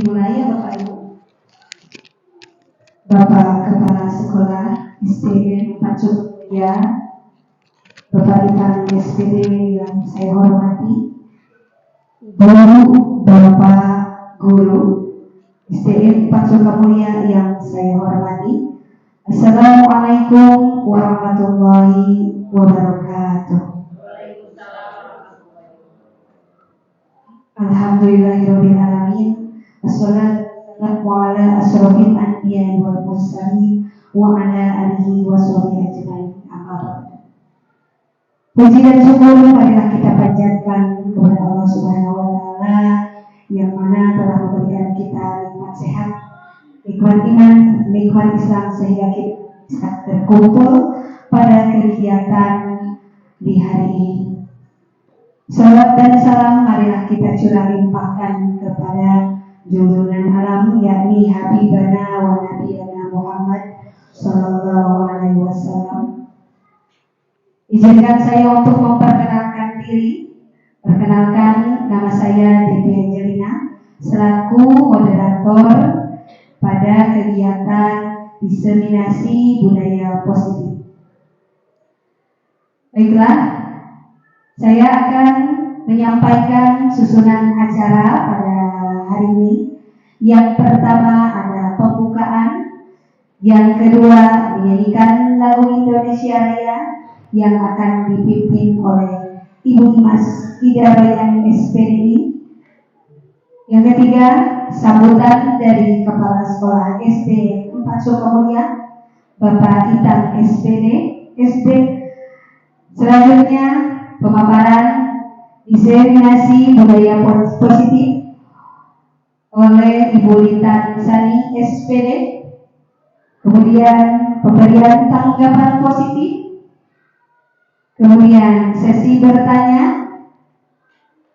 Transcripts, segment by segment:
Dimulai ya Bapak Ibu. Bapak Kepala Sekolah SDN Pacung Mulia, Bapak Itan SPD yang saya hormati, Ibu Bapak Guru SDN Pacung Mulia yang saya hormati. Assalamualaikum warahmatullahi wabarakatuh. Alhamdulillahirabbil alamin. Wassalatu ala asrofil anbiya wal mursalin wa ala alihi wa sahbihi ajmain. Amma ba'du. Puji dan syukur marilah kita panjatkan kepada Allah Subhanahu wa taala yang mana telah memberikan kita nikmat sehat, nikmat iman, nikmat Islam sehingga kita bisa terkumpul pada kegiatan di hari ini. Salam dan salam marilah kita curah limpahkan kepada junjungan alam yakni Habibana wa Nabiyana Muhammad sallallahu alaihi wasallam. Izinkan saya untuk memperkenalkan diri. Perkenalkan, nama saya Devi Angelina selaku moderator pada kegiatan diseminasi budaya positif. Baiklah, saya akan menyampaikan susunan acara pada hari ini. Yang pertama ada pembukaan, yang kedua menyanyikan lagu Indonesia Raya yang akan dipimpin oleh Ibu Imas Ida Royani SPDI. Yang ketiga sambutan dari Kepala Sekolah SD 4 Sukamulia, Bapak Itan SPD. Selanjutnya pemaparan diseminasi budaya positif oleh Ibu Lintan Sani SPD. Kemudian pemberian tanggapan positif. Kemudian sesi bertanya,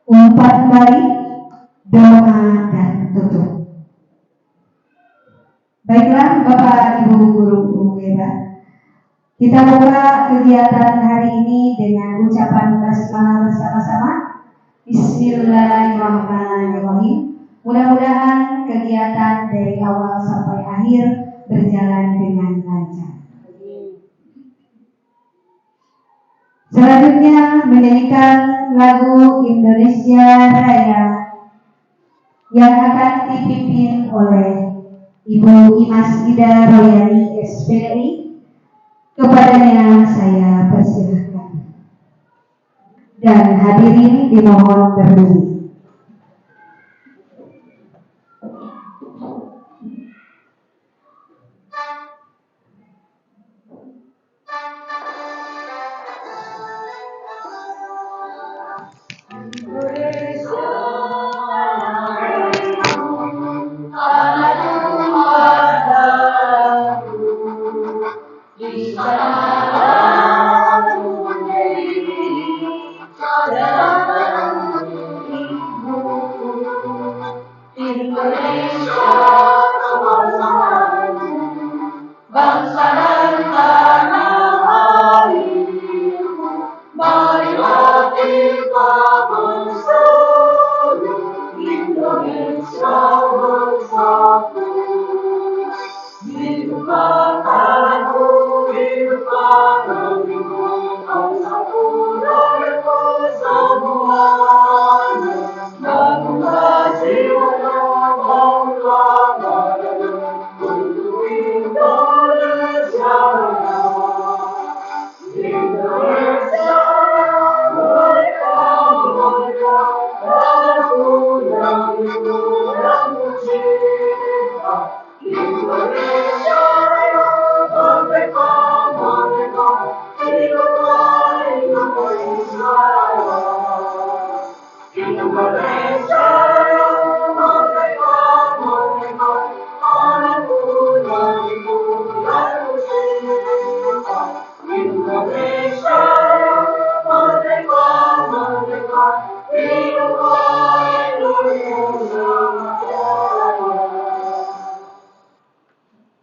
umpan balik, doa dan tutup. Baiklah Bapak Ibu guru hebat, kita buka kegiatan hari ini dengan ucapan basmalah bersama-sama. Bismillahirrahmanirrahim. Mudah-mudahan kegiatan dari awal sampai akhir berjalan dengan lancar. Selanjutnya menyanyikan lagu Indonesia Raya yang akan dipimpin oleh Ibu Imas Ida Royani SPDI. Kepadanya saya persilahkan. Dan hadirin dimohon berdiri.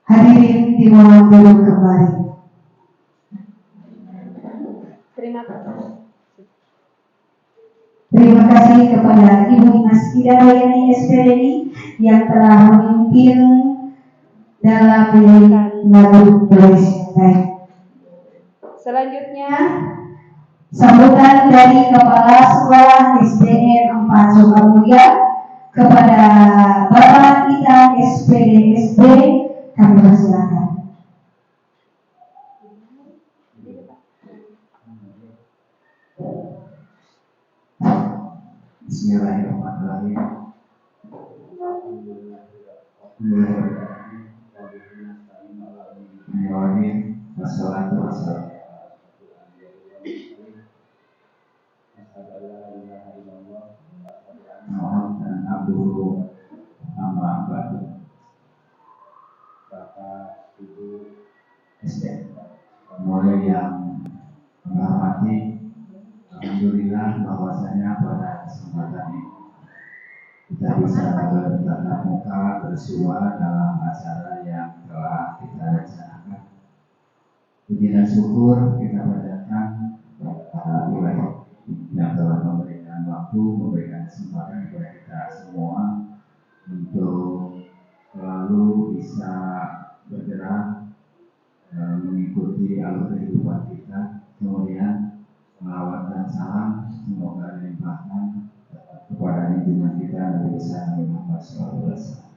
Hadirin dimohon duduk kembali. Terima kasih kepada kepada Ibu Dimas Hidayani SPDI yang telah memimpin dalam menyanyikan lagu Indonesia. Baik. Selanjutnya sambutan dari Kepala Sekolah SDN 4 Sukamulya kepada Bapak kita SPD SD, kami persilakan. Bismillahirrahmanirrahim. Wassalatu wassalamu dan abduhu amma ba'du. Bapak Ibu SD mulai yang menghormati, alhamdulillah bahwasanya pada kesempatan ini kita bisa bertatap muka bersua dalam acara yang telah kita rencanakan. Puji dan syukur kita panjatkan kepada Ilahi yang telah memberikan waktu, memberikan kesempatan kepada kita semua untuk selalu bisa bergerak mengikuti alur kehidupan kita. Kemudian selawat dan salam semoga dilimpahkan kepada junjungan kita Nabi besar Muhammad SAW.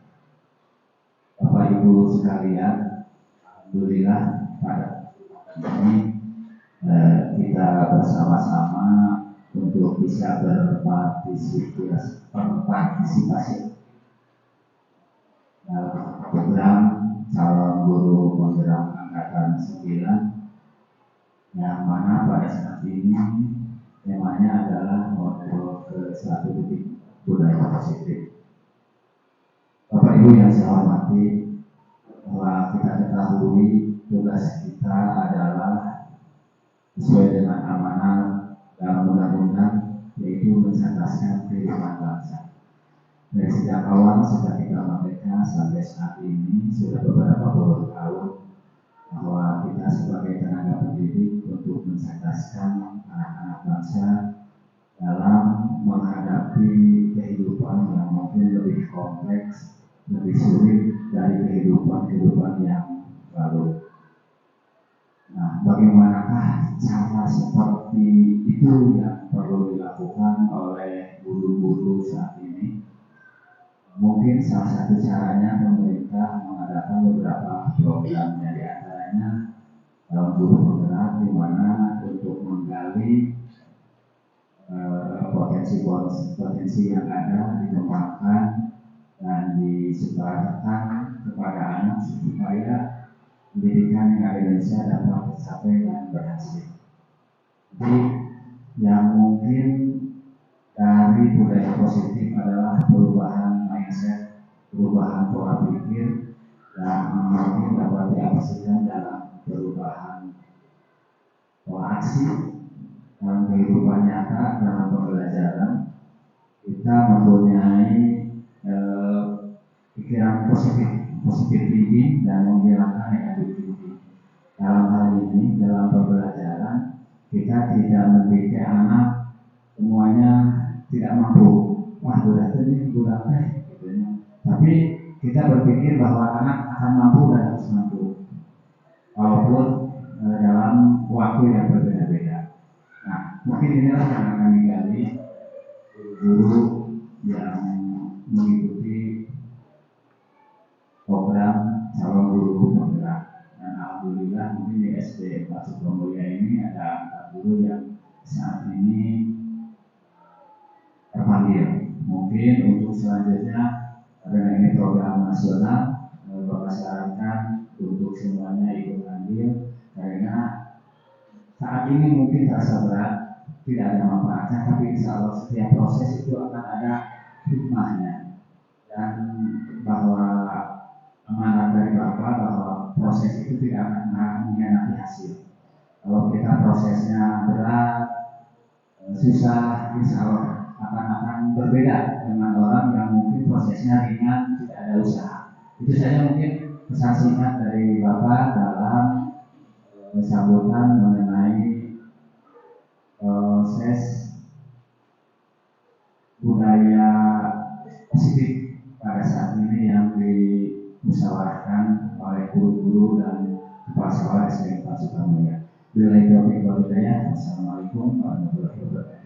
Bapak Ibu sekalian, alhamdulillah pada ini kita bersama-sama untuk bisa berpartisipasi dalam program calon guru penggerak angkatan 9 yang mana pada saat ini temanya adalah model ke suatu titik budaya positif. Bapak Ibu yang saya hormati, bahwa kita ketahui tugas kita adalah sesuai dengan amanah dalam undang-undang, yaitu mencerdaskan kehidupan bangsa. Dari sejak awal sejak kita merdeka sampai saat ini sudah beberapa puluh tahun bahwa kita sebagai tenaga pendidik untuk mencerdaskan anak-anak bangsa dalam menghadapi kehidupan yang mungkin lebih kompleks, lebih sulit dari kehidupan yang lalu. Nah, bagaimanakah cara seperti itu yang perlu dilakukan oleh guru-guru saat ini? Mungkin salah satu caranya pemerintah mengadakan beberapa program, di antaranya dalam guru penggerak, di mana untuk menggali potensi yang ada, dikembangkan dan disebarkan kepada anak supaya pendidikan yang ada di Indonesia dapat tercapai dan berhasil. Jadi yang mungkin dari budaya positif adalah perubahan mindset, perubahan pola pikir, dan mungkin dapat diaplikasikan dalam perubahan pola aksi dalam kehidupan nyata, dalam pembelajaran. Kita mempunyai pikiran positif tinggi dan menghilangkan negatif tinggi. Dalam hal ini, dalam pembelajaran, kita tidak mendidik anak semuanya tidak mampu. Wah, budak ini budak gitu ya. Tapi kita berpikir bahwa anak akan mampu dan harus mampu, walaupun dalam waktu yang berbeda-beda. Nah, mungkin inilah yang akan digali guru yang mengikuti program calon guru penggerak. Dan alhamdulillah mungkin di SD 4 Sukamulya ini ada 4 guru yang saat ini terpanggil. Mungkin untuk selanjutnya, karena ini program nasional, Bapak sarankan untuk semuanya ikut andil, karena saat ini mungkin terasa berat, tidak ada manfaatnya, tapi insya Allah setiap proses itu akan ada hikmahnya. Dan bahwa amanat dari Bapak bahwa proses itu tidak akan mengkhianati hasil. Kalau kita prosesnya berat, susah, insya Allah akan berbeda dengan orang yang mungkin prosesnya ringan, tidak ada usaha. Itu saja mungkin pesan singkat dari Bapak dalam sambutan mengenai proses budaya positif pada saat ini yang dimusyawarahkan oleh guru-guru dan kepala sekolah SDN Pak Sukamulya. Bila itu hidayah, Assalamualaikum warahmatullahi wabarakatuh.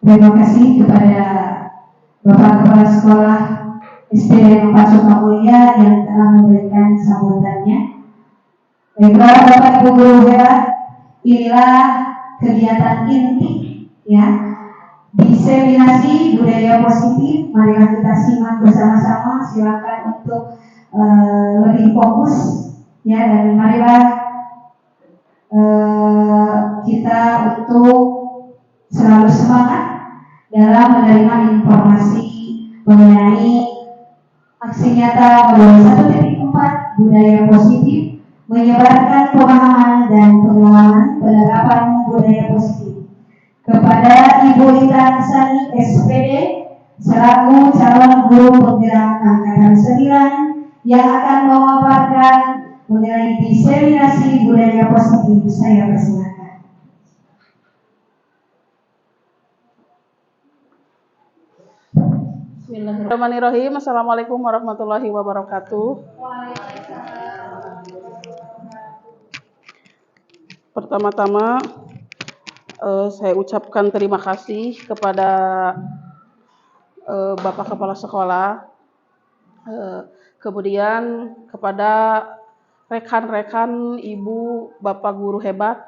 Terima kasih kepada Bapak Kepala Sekolah SDN Pak Sukamulya yang telah memberikan sambutannya. Baiklah Bapak Ibu guru hebat, inilah kegiatan inti ya, diseminasi budaya positif. Marilah kita simak bersama-sama. Silakan untuk lebih fokus ya, dan marilah kita untuk selalu semangat dalam menerima informasi mengenai aksi nyata modul 1.4 budaya positif, menyebarkan pemahaman dan pengalaman penerapan budaya positif. Kepada Ibu Lita Sani SPD selaku calon guru penggerak angkatan 9 yang akan memaparkan mengenai diseminasi budaya positif, saya persilakan. Bismillahirrahmanirrahim. Assalamualaikum warahmatullahi wabarakatuh. Pertama-tama saya ucapkan terima kasih kepada Bapak Kepala Sekolah, kemudian kepada rekan-rekan Ibu Bapak Guru hebat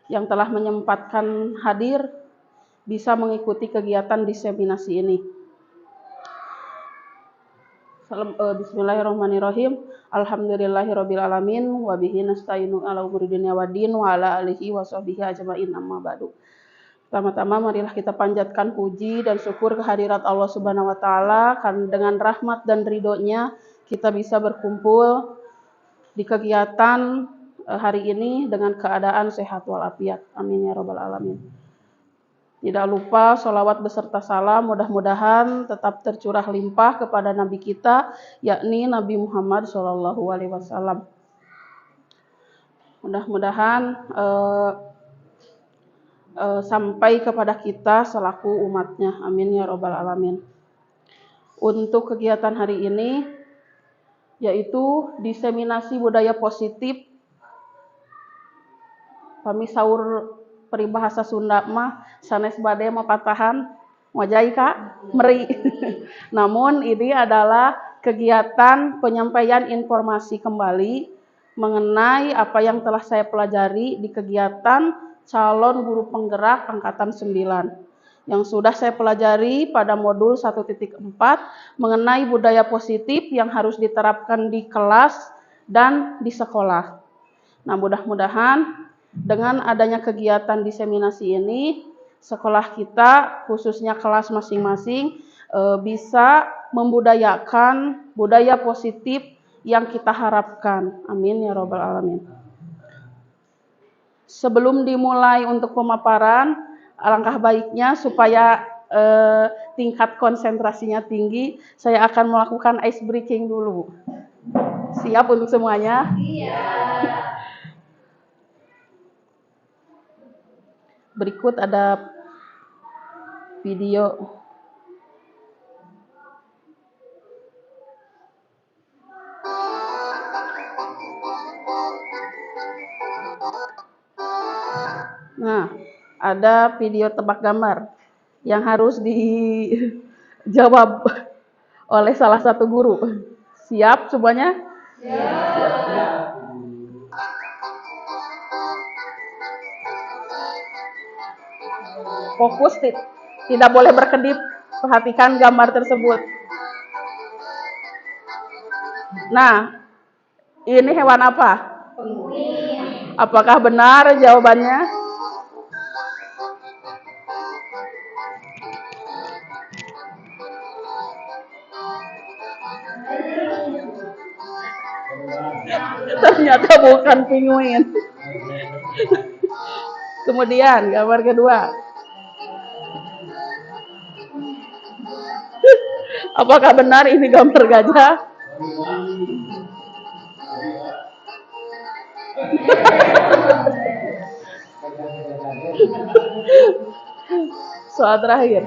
yang telah menyempatkan hadir bisa mengikuti kegiatan diseminasi ini. Bismillahirrahmanirrahim. Alhamdulillahirrabbilalamin. Wabihi nasta'inu ala umuri dunya waddin wa ala alihi wa sahbihi ajma'in, amma ba'du. Pertama-tama marilah kita panjatkan puji dan syukur kehadirat Allah Subhanahu wa taala karena dengan rahmat dan ridhonya kita bisa berkumpul di kegiatan hari ini dengan keadaan sehat walafiat. Amin ya rabbal alamin. Tidak lupa sholawat beserta salam mudah-mudahan tetap tercurah limpah kepada Nabi kita, yakni Nabi Muhammad SAW. Mudah-mudahan sampai kepada kita selaku umatnya. Amin ya rabbal alamin. Untuk kegiatan hari ini yaitu diseminasi budaya positif. Kami sahur peribahasa Sunda mah sanes bade mah patahan wajai Kak meri. Namun ini adalah kegiatan penyampaian informasi kembali mengenai apa yang telah saya pelajari di kegiatan calon guru penggerak angkatan 9 yang sudah saya pelajari pada modul 1.4 mengenai budaya positif yang harus diterapkan di kelas dan di sekolah. Nah, mudah-mudahan dengan adanya kegiatan diseminasi ini, sekolah kita, khususnya kelas masing-masing, bisa membudayakan budaya positif yang kita harapkan. Amin ya rabbal alamin. Sebelum dimulai untuk pemaparan, alangkah baiknya supaya tingkat konsentrasinya tinggi, saya akan melakukan ice breaking dulu. Siap untuk semuanya? Iya. Berikut ada video. Nah, ada video tebak gambar yang harus dijawab oleh salah satu guru. Siap semuanya? Siap. Fokus, tidak boleh berkedip, perhatikan gambar tersebut. Nah, ini hewan apa? Penguin. Apakah benar jawabannya? Ternyata bukan penguin. Kemudian gambar kedua. Apakah benar ini gambar gajah? Soal terakhir.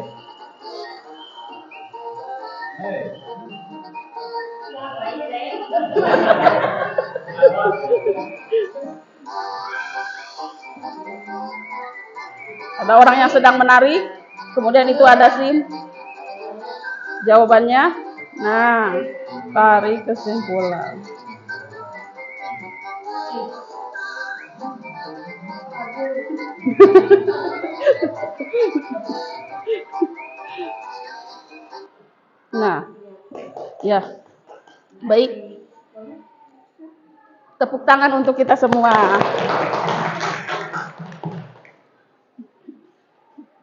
Ada orang yang sedang menari, kemudian itu ada SIM. Jawabannya, nah, tarik kesimpulan. Nah, ya, baik. Tepuk tangan untuk kita semua.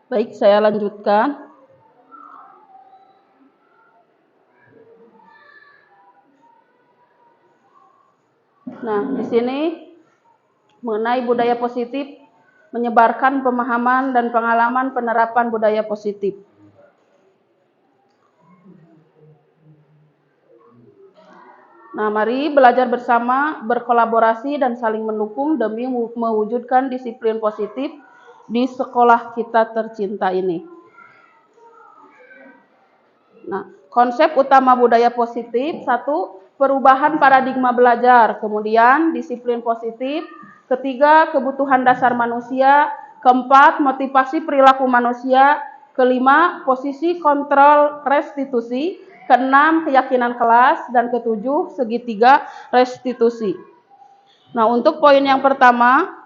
Baik, saya lanjutkan. Nah, di sini mengenai budaya positif, menyebarkan pemahaman dan pengalaman penerapan budaya positif. Nah, mari belajar bersama, berkolaborasi dan saling mendukung demi mewujudkan disiplin positif di sekolah kita tercinta ini. Nah, konsep utama budaya positif, 1, perubahan paradigma belajar, kemudian disiplin positif, ketiga, kebutuhan dasar manusia, keempat, motivasi perilaku manusia, kelima, posisi kontrol restitusi, keenam, keyakinan kelas, dan ketujuh, segitiga restitusi. Nah, untuk poin yang pertama,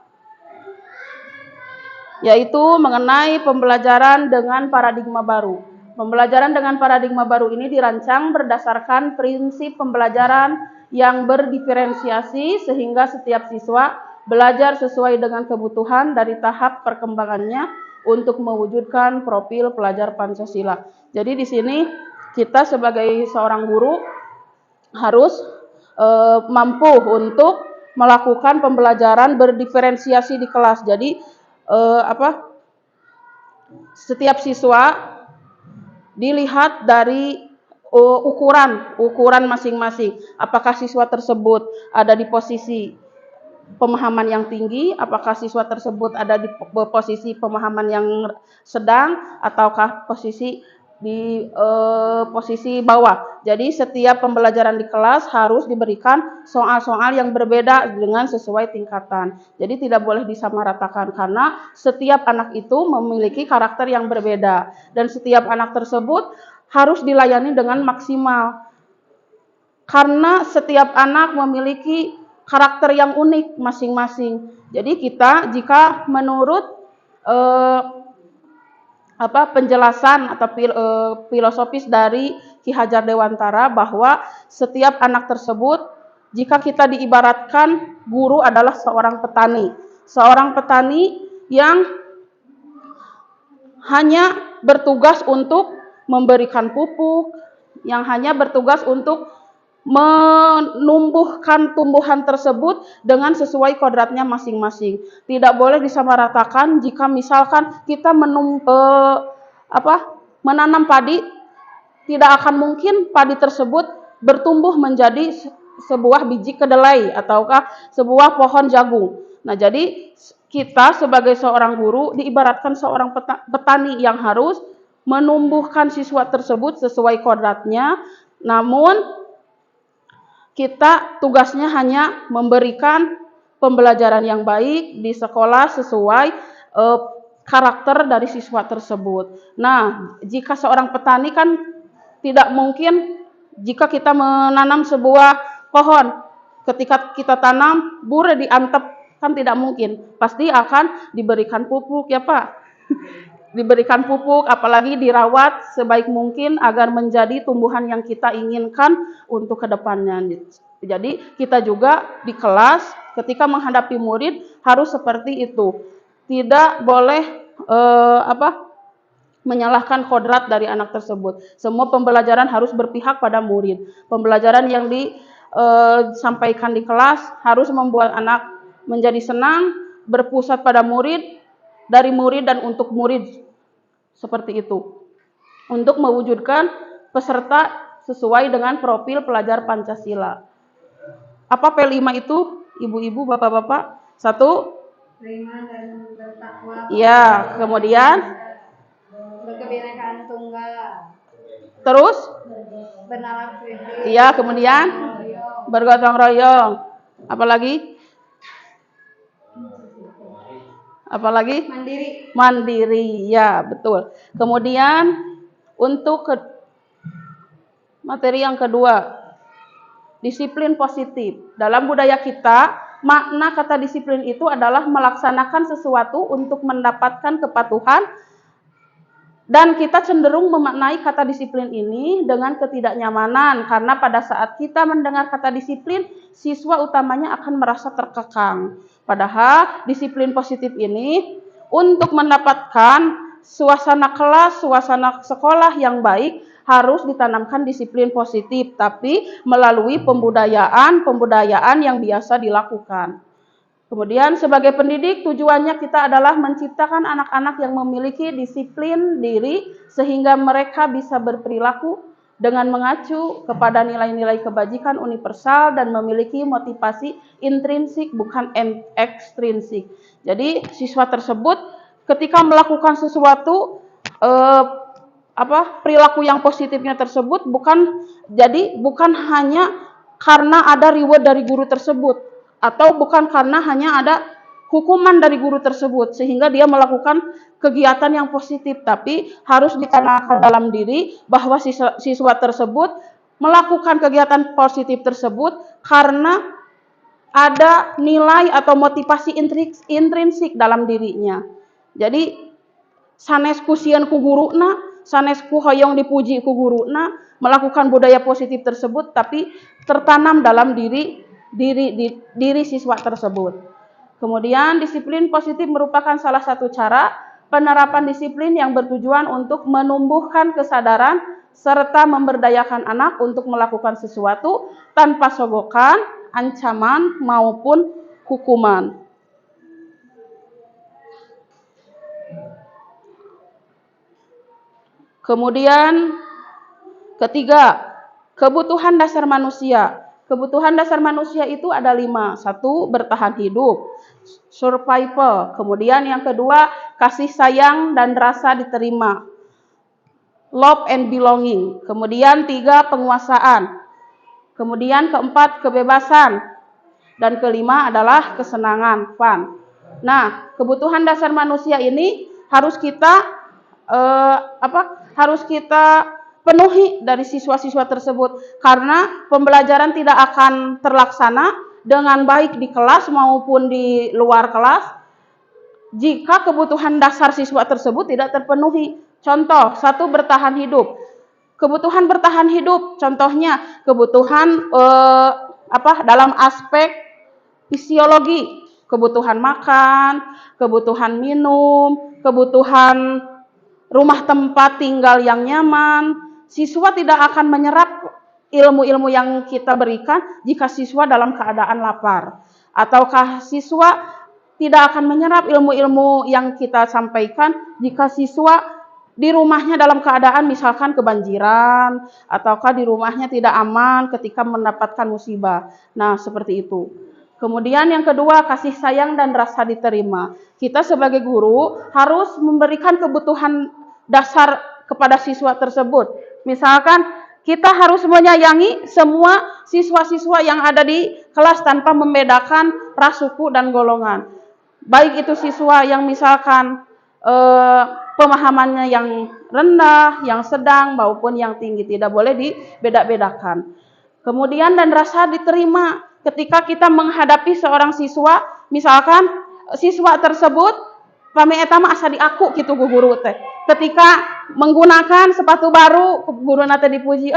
yaitu mengenai pembelajaran dengan paradigma baru. Pembelajaran dengan paradigma baru ini dirancang berdasarkan prinsip pembelajaran yang berdiferensiasi sehingga setiap siswa belajar sesuai dengan kebutuhan dari tahap perkembangannya untuk mewujudkan profil pelajar Pancasila. Jadi di sini kita sebagai seorang guru harus mampu untuk melakukan pembelajaran berdiferensiasi di kelas. Jadi setiap siswa dilihat dari ukuran masing-masing. Apakah siswa tersebut ada di posisi pemahaman yang tinggi, apakah siswa tersebut ada di posisi pemahaman yang sedang, ataukah posisi di posisi bawah. Jadi setiap pembelajaran di kelas harus diberikan soal-soal yang berbeda dengan sesuai tingkatan. Jadi tidak boleh disamaratakan karena setiap anak itu memiliki karakter yang berbeda dan setiap anak tersebut harus dilayani dengan maksimal. Karena setiap anak memiliki karakter yang unik masing-masing. Jadi kita jika menurut penjelasan atau filosofis dari Ki Hajar Dewantara bahwa setiap anak tersebut, jika kita diibaratkan guru adalah seorang petani yang hanya bertugas untuk memberikan pupuk, yang hanya bertugas untuk menumbuhkan tumbuhan tersebut dengan sesuai kodratnya masing-masing. Tidak boleh disamaratakan jika misalkan kita menanam padi, tidak akan mungkin padi tersebut bertumbuh menjadi sebuah biji kedelai ataukah sebuah pohon jagung. Nah, jadi kita sebagai seorang guru diibaratkan seorang petani yang harus menumbuhkan siswa tersebut sesuai kodratnya, namun kita tugasnya hanya memberikan pembelajaran yang baik di sekolah sesuai karakter dari siswa tersebut. Nah, jika seorang petani kan tidak mungkin jika kita menanam sebuah pohon, ketika kita tanam, bure diantep, kan tidak mungkin. Pasti akan diberikan pupuk ya Pak. Diberikan pupuk, apalagi dirawat sebaik mungkin agar menjadi tumbuhan yang kita inginkan untuk kedepannya. Jadi kita juga di kelas ketika menghadapi murid harus seperti itu. Tidak boleh menyalahkan kodrat dari anak tersebut. Semua pembelajaran harus berpihak pada murid. Pembelajaran yang disampaikan di kelas harus membuat anak menjadi senang, berpusat pada murid, dari murid dan untuk murid, seperti itu. Untuk mewujudkan peserta sesuai dengan profil pelajar Pancasila. Apa P5 itu, ibu-ibu, bapak-bapak? 1. Beriman dan bertakwa. Ya, kemudian Terus? bernalar Iya, kemudian bergotong royong. Apalagi? Apalagi? Mandiri, ya betul. Kemudian untuk materi yang kedua, disiplin positif. Dalam budaya kita, makna kata disiplin itu adalah melaksanakan sesuatu untuk mendapatkan kepatuhan, dan kita cenderung memaknai kata disiplin ini dengan ketidaknyamanan, karena pada saat kita mendengar kata disiplin, siswa utamanya akan merasa terkekang. Padahal disiplin positif ini untuk mendapatkan suasana kelas, suasana sekolah yang baik, harus ditanamkan disiplin positif, tapi melalui pembudayaan yang biasa dilakukan. Kemudian sebagai pendidik, tujuannya kita adalah menciptakan anak-anak yang memiliki disiplin diri sehingga mereka bisa berperilaku dengan mengacu kepada nilai-nilai kebajikan universal dan memiliki motivasi intrinsik bukan ekstrinsik. Jadi siswa tersebut ketika melakukan sesuatu perilaku yang positifnya tersebut bukan hanya karena ada reward dari guru tersebut, atau bukan karena hanya ada hukuman dari guru tersebut sehingga dia melakukan kegiatan yang positif, tapi harus ditanamkan dalam diri bahwa siswa tersebut melakukan kegiatan positif tersebut karena ada nilai atau motivasi intrinsik dalam dirinya. Jadi sanesku sieun ku guruna, sanesku hoyong dipuji ku guruna, melakukan budaya positif tersebut tapi tertanam dalam diri siswa tersebut. Kemudian disiplin positif merupakan salah satu cara penerapan disiplin yang bertujuan untuk menumbuhkan kesadaran serta memberdayakan anak untuk melakukan sesuatu tanpa sogokan, ancaman maupun hukuman. Kemudian ketiga, kebutuhan dasar manusia. Kebutuhan dasar manusia itu ada 5. 1, bertahan hidup, survival. Kemudian yang kedua, kasih sayang dan rasa diterima, love and belonging. Kemudian 3, penguasaan. Kemudian keempat, kebebasan. Dan kelima adalah kesenangan, fun. Nah, kebutuhan dasar manusia ini harus kita penuhi dari siswa-siswa tersebut, karena pembelajaran tidak akan terlaksana dengan baik di kelas maupun di luar kelas jika kebutuhan dasar siswa tersebut tidak terpenuhi. Contoh, 1, bertahan hidup. Kebutuhan bertahan hidup, contohnya kebutuhan dalam aspek fisiologi, kebutuhan makan, kebutuhan minum, kebutuhan rumah tempat tinggal yang nyaman. Siswa tidak akan menyerap ilmu-ilmu yang kita berikan jika siswa dalam keadaan lapar. Ataukah siswa tidak akan menyerap ilmu-ilmu yang kita sampaikan jika siswa di rumahnya dalam keadaan misalkan kebanjiran, ataukah di rumahnya tidak aman ketika mendapatkan musibah. Nah, seperti itu. Kemudian yang kedua, kasih sayang dan rasa diterima. Kita sebagai guru harus memberikan kebutuhan dasar kepada siswa tersebut. Misalkan kita harus menyayangi semua siswa-siswa yang ada di kelas tanpa membedakan ras, suku, dan golongan. Baik itu siswa yang misalkan pemahamannya yang rendah, yang sedang, maupun yang tinggi. Tidak boleh dibeda-bedakan. Kemudian dan rasa diterima. Ketika kita menghadapi seorang siswa, misalkan siswa tersebut pami eta mah asa diaku kitu ku guru teh. Ketika menggunakan sepatu baru, guru nate dipuji,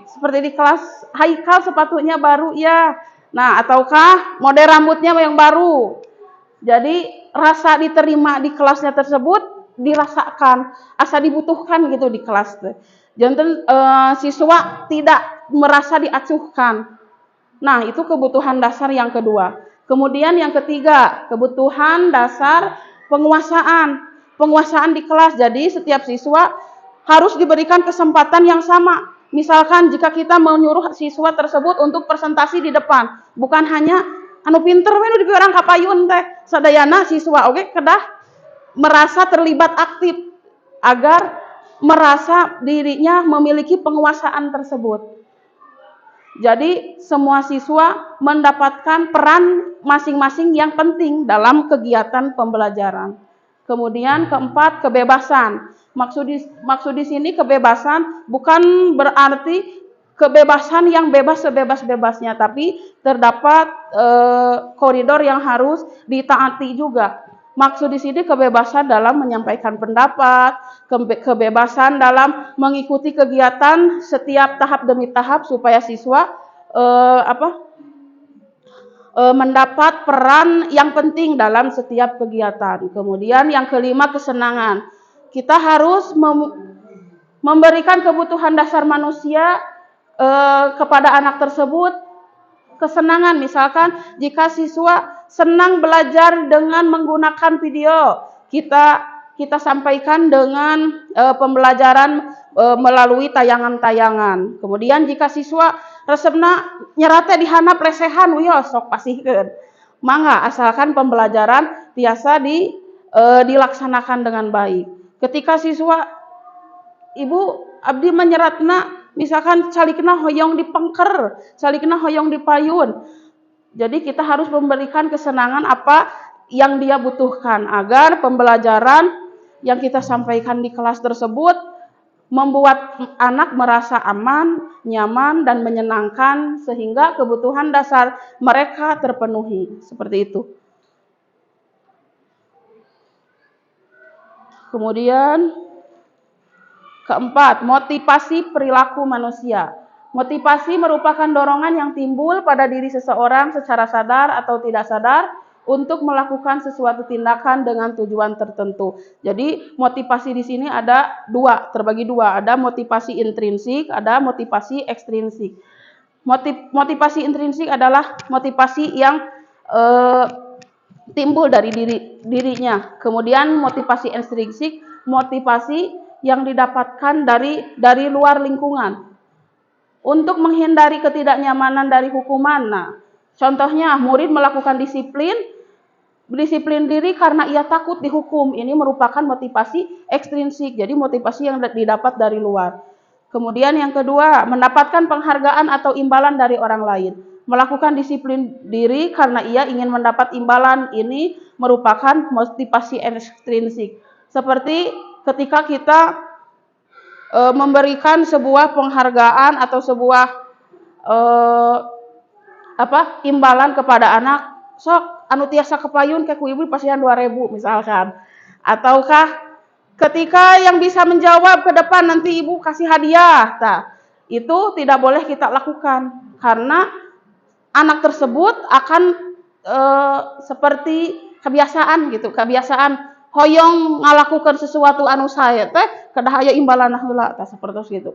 seperti di kelas Haikal sepatunya baru ya. Nah, ataukah model rambutnya yang baru. Jadi rasa diterima di kelasnya tersebut dirasakan, asa dibutuhkan gitu di kelas teh. Jangan siswa tidak merasa diacuhkan. Nah, itu kebutuhan dasar yang kedua. Kemudian yang ketiga, kebutuhan dasar penguasaan. Penguasaan di kelas. Jadi setiap siswa harus diberikan kesempatan yang sama. Misalkan jika kita menyuruh siswa tersebut untuk presentasi di depan, bukan hanya anu pinter we nu digeurang kapayun teh. Sadayana siswa kedah merasa terlibat aktif agar merasa dirinya memiliki penguasaan tersebut. Jadi semua siswa mendapatkan peran masing-masing yang penting dalam kegiatan pembelajaran. Kemudian keempat, kebebasan. Maksud di sini kebebasan bukan berarti kebebasan yang bebas sebebas-bebasnya, tapi terdapat koridor yang harus ditaati juga. Maksud di sini kebebasan dalam menyampaikan pendapat, kebebasan dalam mengikuti kegiatan setiap tahap demi tahap supaya siswa mendapat peran yang penting dalam setiap kegiatan. Kemudian yang kelima, kesenangan. Kita harus memberikan kebutuhan dasar manusia kepada anak tersebut, kesenangan. Misalkan jika siswa senang belajar dengan menggunakan video, kita sampaikan dengan pembelajaran melalui tayangan-tayangan. Kemudian jika siswa resepna nyerate dihandap lesehan, sok pasihkeun. Mangga asalkan pembelajaran biasa dilaksanakan dengan baik. Ketika siswa ibu abdi menyeratna misalkan calikna hoyong dipengker, calikna hoyong dipayun. Jadi kita harus memberikan kesenangan apa yang dia butuhkan agar pembelajaran yang kita sampaikan di kelas tersebut membuat anak merasa aman, nyaman, dan menyenangkan sehingga kebutuhan dasar mereka terpenuhi. Seperti itu. Kemudian keempat, motivasi perilaku manusia. Motivasi merupakan dorongan yang timbul pada diri seseorang secara sadar atau tidak sadar untuk melakukan sesuatu tindakan dengan tujuan tertentu. Jadi motivasi di sini ada terbagi dua. Ada motivasi intrinsik, ada motivasi ekstrinsik. Motivasi intrinsik adalah motivasi yang timbul dari dirinya. Kemudian motivasi ekstrinsik, motivasi yang didapatkan dari luar lingkungan. Untuk menghindari ketidaknyamanan dari hukuman. Nah, contohnya murid melakukan disiplin diri karena ia takut dihukum. Ini merupakan motivasi ekstrinsik. Jadi motivasi yang didapat dari luar. Kemudian yang kedua, mendapatkan penghargaan atau imbalan dari orang lain. Melakukan disiplin diri karena ia ingin mendapat imbalan. Ini merupakan motivasi ekstrinsik. Seperti ketika kita memberikan sebuah penghargaan atau sebuah imbalan kepada anak, sok anu tiasa kepayun ke ku ibu pasihan 2.000 misalkan. Ataukah ketika yang bisa menjawab ke depan nanti ibu kasih hadiah. Itu tidak boleh kita lakukan karena anak tersebut akan seperti kebiasaan gitu, kebiasaan hoyong ngalakukan sesuatu anu saya kedah aya imbalan heula seperti itu.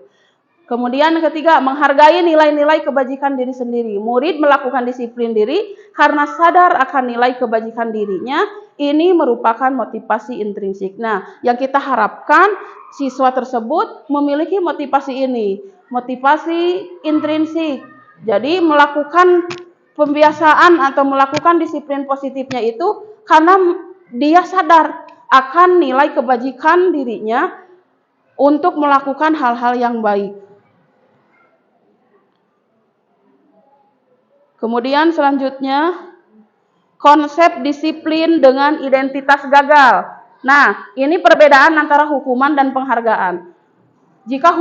Kemudian ketiga, menghargai nilai-nilai kebajikan diri sendiri. Murid melakukan disiplin diri karena sadar akan nilai kebajikan dirinya. Ini merupakan motivasi intrinsik. Nah, yang kita harapkan siswa tersebut memiliki motivasi ini, motivasi intrinsik. Jadi melakukan pembiasaan atau melakukan disiplin positifnya itu karena dia sadar akan nilai kebajikan dirinya untuk melakukan hal-hal yang baik. Kemudian selanjutnya, konsep disiplin dengan identitas gagal. Nah, ini perbedaan antara hukuman dan penghargaan. Jika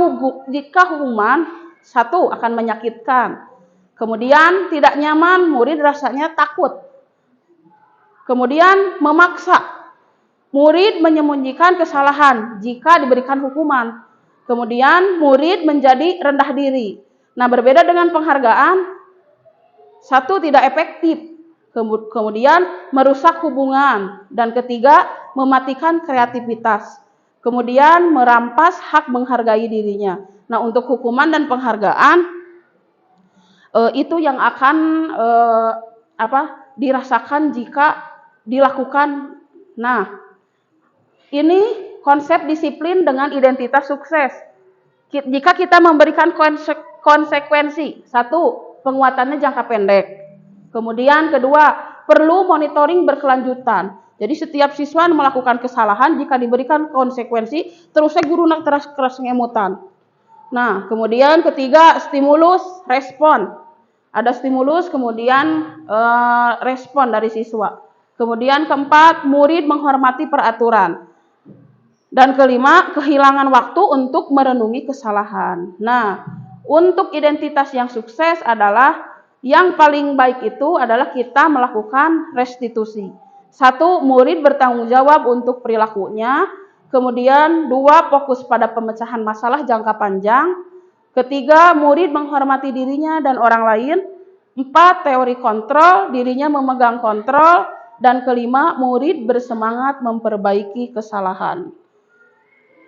hukuman, satu akan menyakitkan. Kemudian tidak nyaman, murid rasanya takut. Kemudian memaksa. Murid menyembunyikan kesalahan jika diberikan hukuman. Kemudian murid menjadi rendah diri. Nah, berbeda dengan penghargaan, satu tidak efektif, kemudian merusak hubungan, dan ketiga mematikan kreativitas, kemudian merampas hak menghargai dirinya. Nah, untuk hukuman dan penghargaan itu yang akan dirasakan jika dilakukan. Nah, ini konsep disiplin dengan identitas sukses. Jika kita memberikan konsekuensi, satu, penguatannya jangka pendek. Kemudian kedua, perlu monitoring berkelanjutan. Jadi setiap siswa melakukan kesalahan jika diberikan konsekuensi, terusnya guru nak keras ngemutan. Nah, kemudian ketiga, stimulus, respon. Ada stimulus, kemudian respon dari siswa. Kemudian keempat, murid menghormati peraturan. Dan kelima, kehilangan waktu untuk merenungi kesalahan. Nah, untuk identitas yang sukses adalah yang paling baik itu adalah kita melakukan restitusi. Satu, murid bertanggung jawab untuk perilakunya. Kemudian dua, fokus pada pemecahan masalah jangka panjang. Ketiga, murid menghormati dirinya dan orang lain. Empat, teori kontrol, dirinya memegang kontrol. Dan kelima, murid bersemangat memperbaiki kesalahan.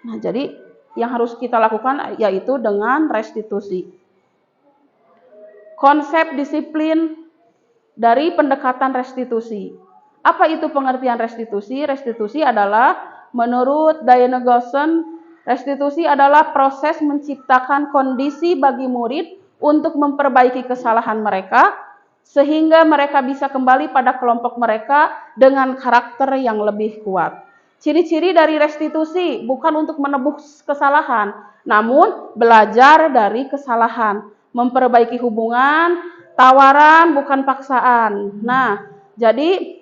Nah, jadi yang harus kita lakukan yaitu dengan restitusi. Konsep disiplin dari pendekatan restitusi. Apa itu pengertian restitusi? Restitusi adalah menurut Diana Gosson, restitusi adalah proses menciptakan kondisi bagi murid untuk memperbaiki kesalahan mereka sehingga mereka bisa kembali pada kelompok mereka dengan karakter yang lebih kuat. Ciri-ciri dari restitusi bukan untuk menebus kesalahan, namun belajar dari kesalahan, memperbaiki hubungan, tawaran bukan paksaan. Nah, jadi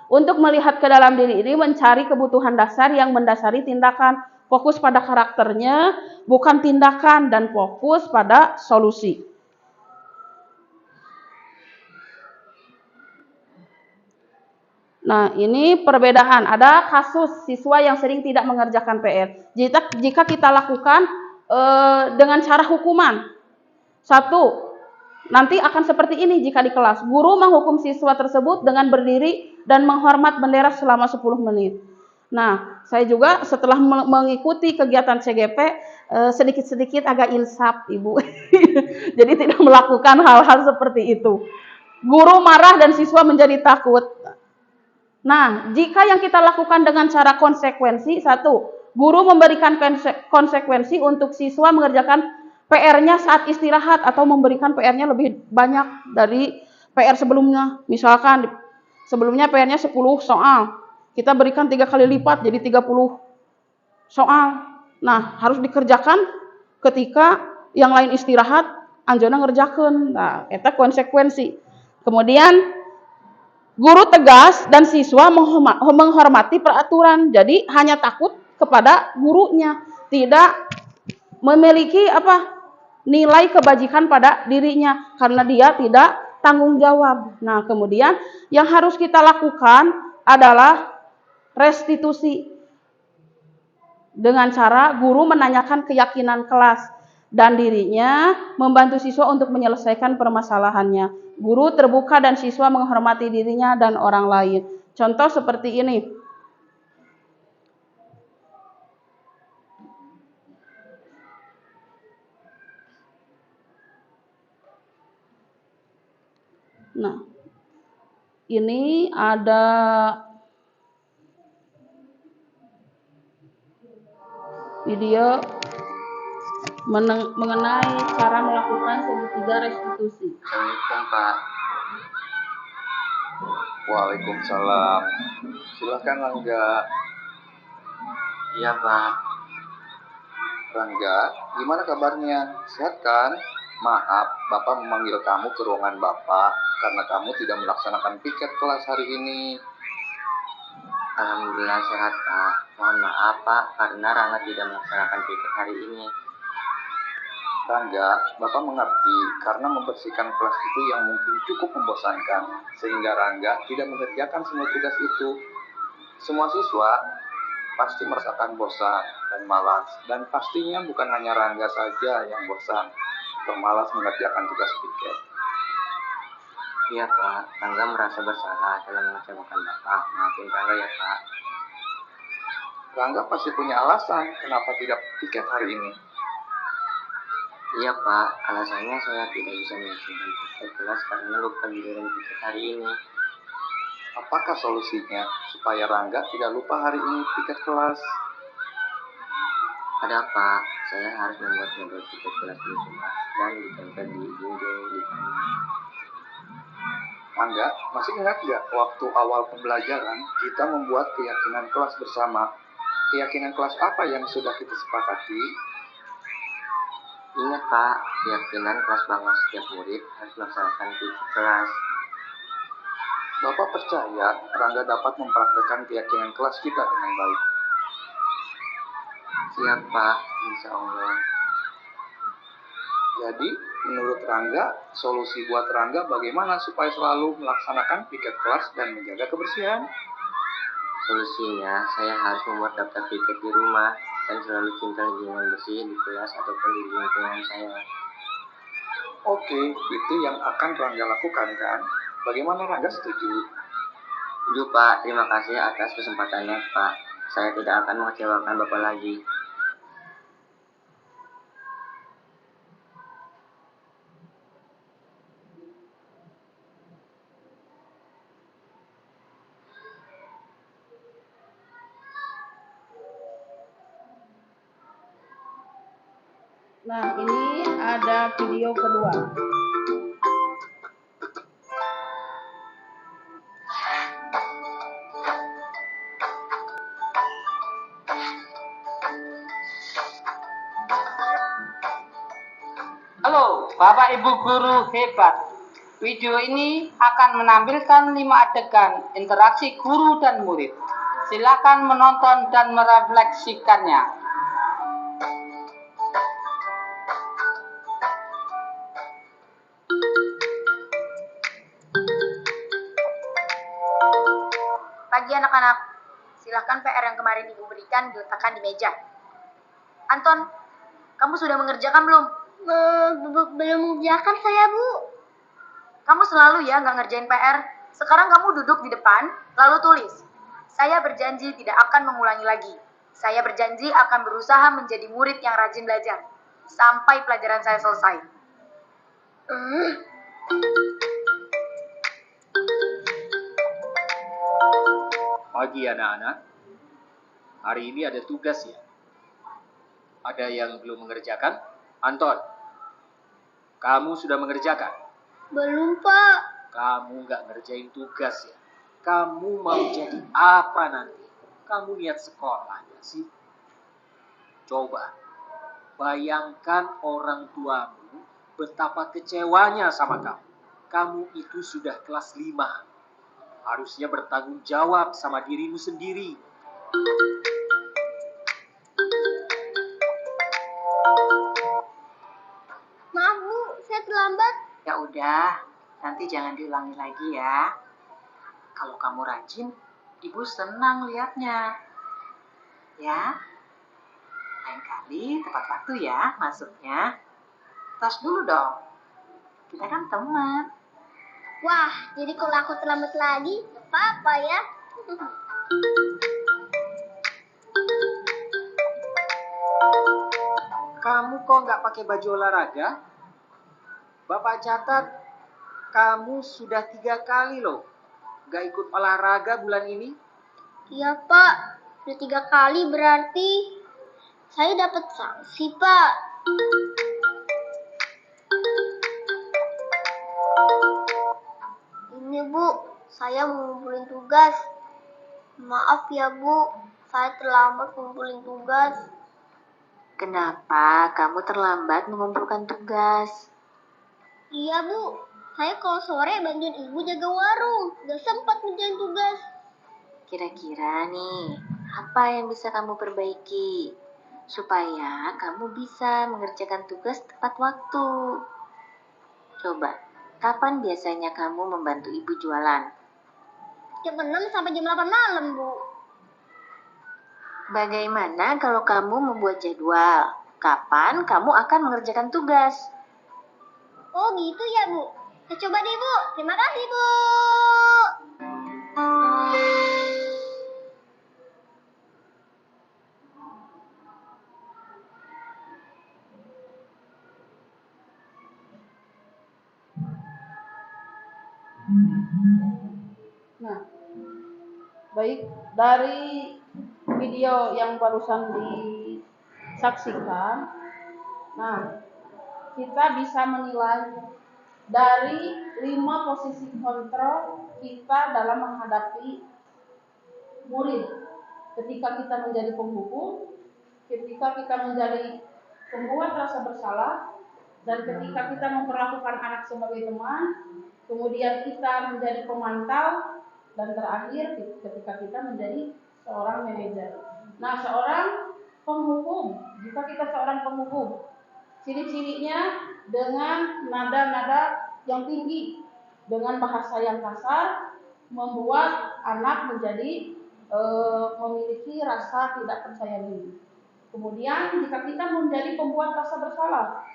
untuk melihat ke dalam diri ini mencari kebutuhan dasar yang mendasari tindakan, fokus pada karakternya, bukan tindakan, dan fokus pada solusi. Nah, ini perbedaan. Ada kasus siswa yang sering tidak mengerjakan PR. Jika kita lakukan dengan cara hukuman. Satu, nanti akan seperti ini jika di kelas. Guru menghukum siswa tersebut dengan berdiri dan menghormat bendera selama 10 menit. Nah, saya juga setelah mengikuti kegiatan CGP, sedikit-sedikit agak insaf, Ibu. Jadi tidak melakukan hal-hal seperti itu. Guru marah dan siswa menjadi takut. Nah, jika yang kita lakukan dengan cara konsekuensi, satu, guru memberikan konsekuensi untuk siswa mengerjakan PR-nya saat istirahat atau memberikan PR-nya lebih banyak dari PR sebelumnya. Misalkan sebelumnya PR-nya 10 soal, kita berikan 3 kali lipat jadi 30 soal. Nah, harus dikerjakan ketika yang lain istirahat, anjona ngerjakeun. Nah, eta konsekuensi. Kemudian guru tegas dan siswa menghormati peraturan. Jadi hanya takut kepada gurunya, tidak memiliki nilai kebajikan pada dirinya karena dia tidak tanggung jawab. Nah, kemudian yang harus kita lakukan adalah restitusi dengan cara guru menanyakan keyakinan kelas dan dirinya membantu siswa untuk menyelesaikan permasalahannya. Guru terbuka dan siswa menghormati dirinya dan orang lain. Contoh seperti ini. Nah, ini ada video mengenai cara melakukan segitiga restitusi. Assalamualaikum, Pak. Waalaikumsalam. Silakan, Rangga. Iya, Pak. Rangga, gimana kabarnya? Sehat kan? Maaf, Bapak memanggil kamu ke ruangan Bapak karena kamu tidak melaksanakan piket kelas hari ini. Alhamdulillah sehat, Pak. Mohon maaf, Pak, karena Rangga tidak melaksanakan piket hari ini. Rangga, Bapak mengerti karena membersihkan kelas itu yang mungkin cukup membosankan, sehingga Rangga tidak mengerjakan semua tugas itu. Semua siswa pasti merasakan bosan dan malas, dan pastinya bukan hanya Rangga saja yang bosan atau malas mengerjakan tugas piket. Iya, Pak. Rangga merasa bersalah dalam mengecewakan Bapak. Maafin Rangga ya, Pak. Rangga pasti punya alasan kenapa tidak piket hari ini. Iya, Pak. Alasannya saya tidak bisa menyelesaikan piket kelas karena lupa giliran piket hari ini. Apakah solusinya supaya Rangga tidak lupa hari ini piket kelas? Ada, Pak. Saya harus membuat model piket kelas di rumah dan ditempel di dinding di kamar. Angga, masih ingat nggak waktu awal pembelajaran kita membuat keyakinan kelas bersama? Keyakinan kelas apa yang sudah kita sepakati? Ingat Pak, keyakinan kelas bahwa setiap murid harus melaksanakan tugas kelas. Bapak percaya Rangga dapat mempraktekkan keyakinan kelas kita dengan baik. Siap Pak, insya Allah. Jadi, menurut Rangga, solusi buat Rangga bagaimana supaya selalu melaksanakan piket kelas dan menjaga kebersihan? Solusinya, saya harus membuat daftar piket di rumah dan selalu cinta lingkungan bersih di kelas ataupun di lingkungan saya. Oke, itu yang akan Rangga lakukan kan? Bagaimana Rangga setuju? Setuju Pak, terima kasih atas kesempatannya Pak. Saya tidak akan mengecewakan Bapak lagi. Nah, ini ada video kedua. Halo, Bapak Ibu Guru hebat. Video ini akan menampilkan 5 adegan interaksi guru dan murid. Silakan menonton dan merefleksikannya. Pagi anak-anak, silakan PR yang kemarin Ibu berikan diletakkan di meja. Anton, kamu sudah mengerjakan belum? Belum mengerjakan saya, Bu. Kamu selalu ya nggak ngerjain PR. Sekarang kamu duduk di depan, lalu tulis. Saya berjanji tidak akan mengulangi lagi. Saya berjanji akan berusaha menjadi murid yang rajin belajar. Sampai pelajaran saya selesai. Pagi anak-anak, hari ini ada tugas ya. Ada yang belum mengerjakan? Anton, kamu sudah mengerjakan? Belum, Pak. Kamu nggak ngerjain tugas ya? Kamu mau jadi apa nanti? Kamu niat sekolah nggak sih? Coba, bayangkan orang tuamu betapa kecewanya sama kamu. Kamu itu sudah kelas 5. Harusnya bertanggung jawab sama dirimu sendiri. Maaf, Bu, saya terlambat. Ya udah, nanti jangan diulangi lagi ya. Kalau kamu rajin, Ibu senang lihatnya. Ya, lain kali tepat waktu ya masuknya. Tas dulu dong. Kita kan teman. Wah, jadi kalau aku terlambat lagi, apa-apa ya? Kamu kok nggak pakai baju olahraga? Bapak catat, kamu sudah 3 kali loh nggak ikut olahraga bulan ini. Iya, Pak. Udah 3 kali berarti saya dapat sanksi, Pak. Ini, Bu. Saya mau ngumpulin tugas. Maaf ya, Bu. Saya terlambat ngumpulin tugas. Kenapa kamu terlambat mengumpulkan tugas? Iya, Bu. Saya kalau sore bantuin Ibu jaga warung. Gak sempat ngerjain tugas. Kira-kira nih, apa yang bisa kamu perbaiki supaya kamu bisa mengerjakan tugas tepat waktu? Coba, kapan biasanya kamu membantu ibu jualan? Jam 6 sampai jam 8 malam, Bu. Bagaimana kalau kamu membuat jadwal? Kapan kamu akan mengerjakan tugas? Oh gitu ya, Bu. Saya coba deh, Bu. Terima kasih, Bu. Nah, baik, dari video yang barusan disaksikan, nah, kita bisa menilai dari 5 posisi kontrol kita dalam menghadapi murid. Ketika kita menjadi penghukum, ketika kita menjadi pembuat rasa bersalah, dan ketika kita memperlakukan anak sebagai teman, kemudian kita menjadi pemantau, dan terakhir ketika kita menjadi seorang manajer. Nah, seorang penghukum, jika kita seorang penghukum, ciri-cirinya dengan nada-nada yang tinggi, dengan bahasa yang kasar, membuat anak menjadi memiliki rasa tidak percaya diri. Kemudian jika kita menjadi pembuat rasa bersalah,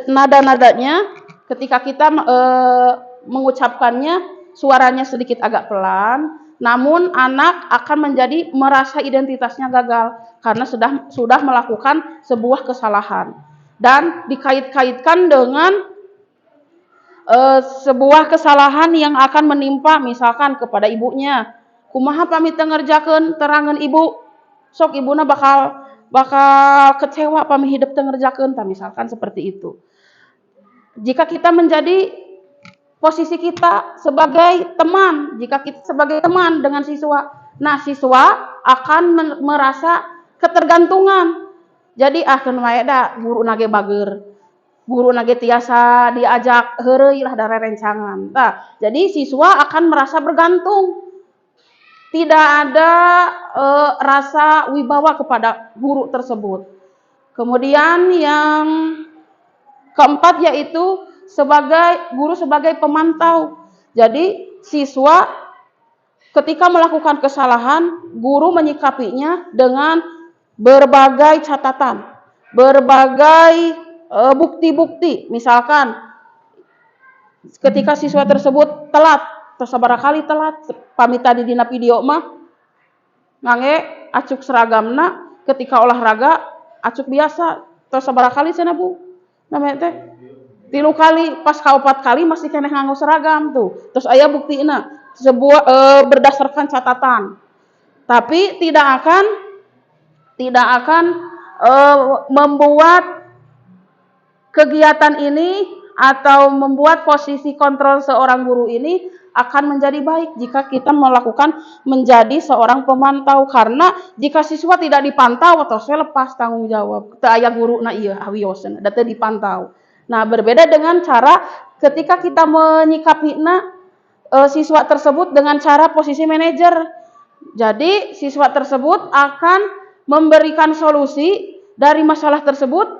nada-nadanya ketika kita mengucapkannya suaranya sedikit agak pelan, namun anak akan menjadi merasa identitasnya gagal karena sudah melakukan sebuah kesalahan dan dikait-kaitkan dengan sebuah kesalahan yang akan menimpa misalkan kepada ibunya. Kumaha pamit ngerjakeun terangan ibu, sok ibuna bakal kecewa pamit hidup ngerjakeun, misalkan seperti itu. Jika kita menjadi posisi kita sebagai teman, jika kita sebagai teman dengan siswa, nah siswa akan merasa ketergantungan. Jadi akeun wae da guru nage bager, guru nage tiasa diajak heureuy lah da rerencangan. Nah, jadi siswa akan merasa bergantung. Tidak ada rasa wibawa kepada guru tersebut. Kemudian yang keempat yaitu guru sebagai pemantau. Jadi siswa ketika melakukan kesalahan, guru menyikapinya dengan berbagai catatan, berbagai bukti-bukti. Misalkan ketika siswa tersebut telat, sabaraha kali telat, pamit tadi dina video mah ngangge acuk seragamna, ketika olahraga acuk biasa, terus sabaraha kali cenah Bu? Namanya teh 3 kali, pas ka 4 kali masih keneh nganggo seragam tuh. Terus aya buktina sebuah berdasarkan catatan. Tapi tidak akan membuat kegiatan ini atau membuat posisi kontrol seorang guru ini akan menjadi baik jika kita melakukan menjadi seorang pemantau, karena jika siswa tidak dipantau atau saya lepas tanggung jawab teu aya guruna ieu awioseun da teu dipantau. Nah, berbeda dengan cara ketika kita menyikapina siswa tersebut dengan cara posisi manajer. Jadi siswa tersebut akan memberikan solusi dari masalah tersebut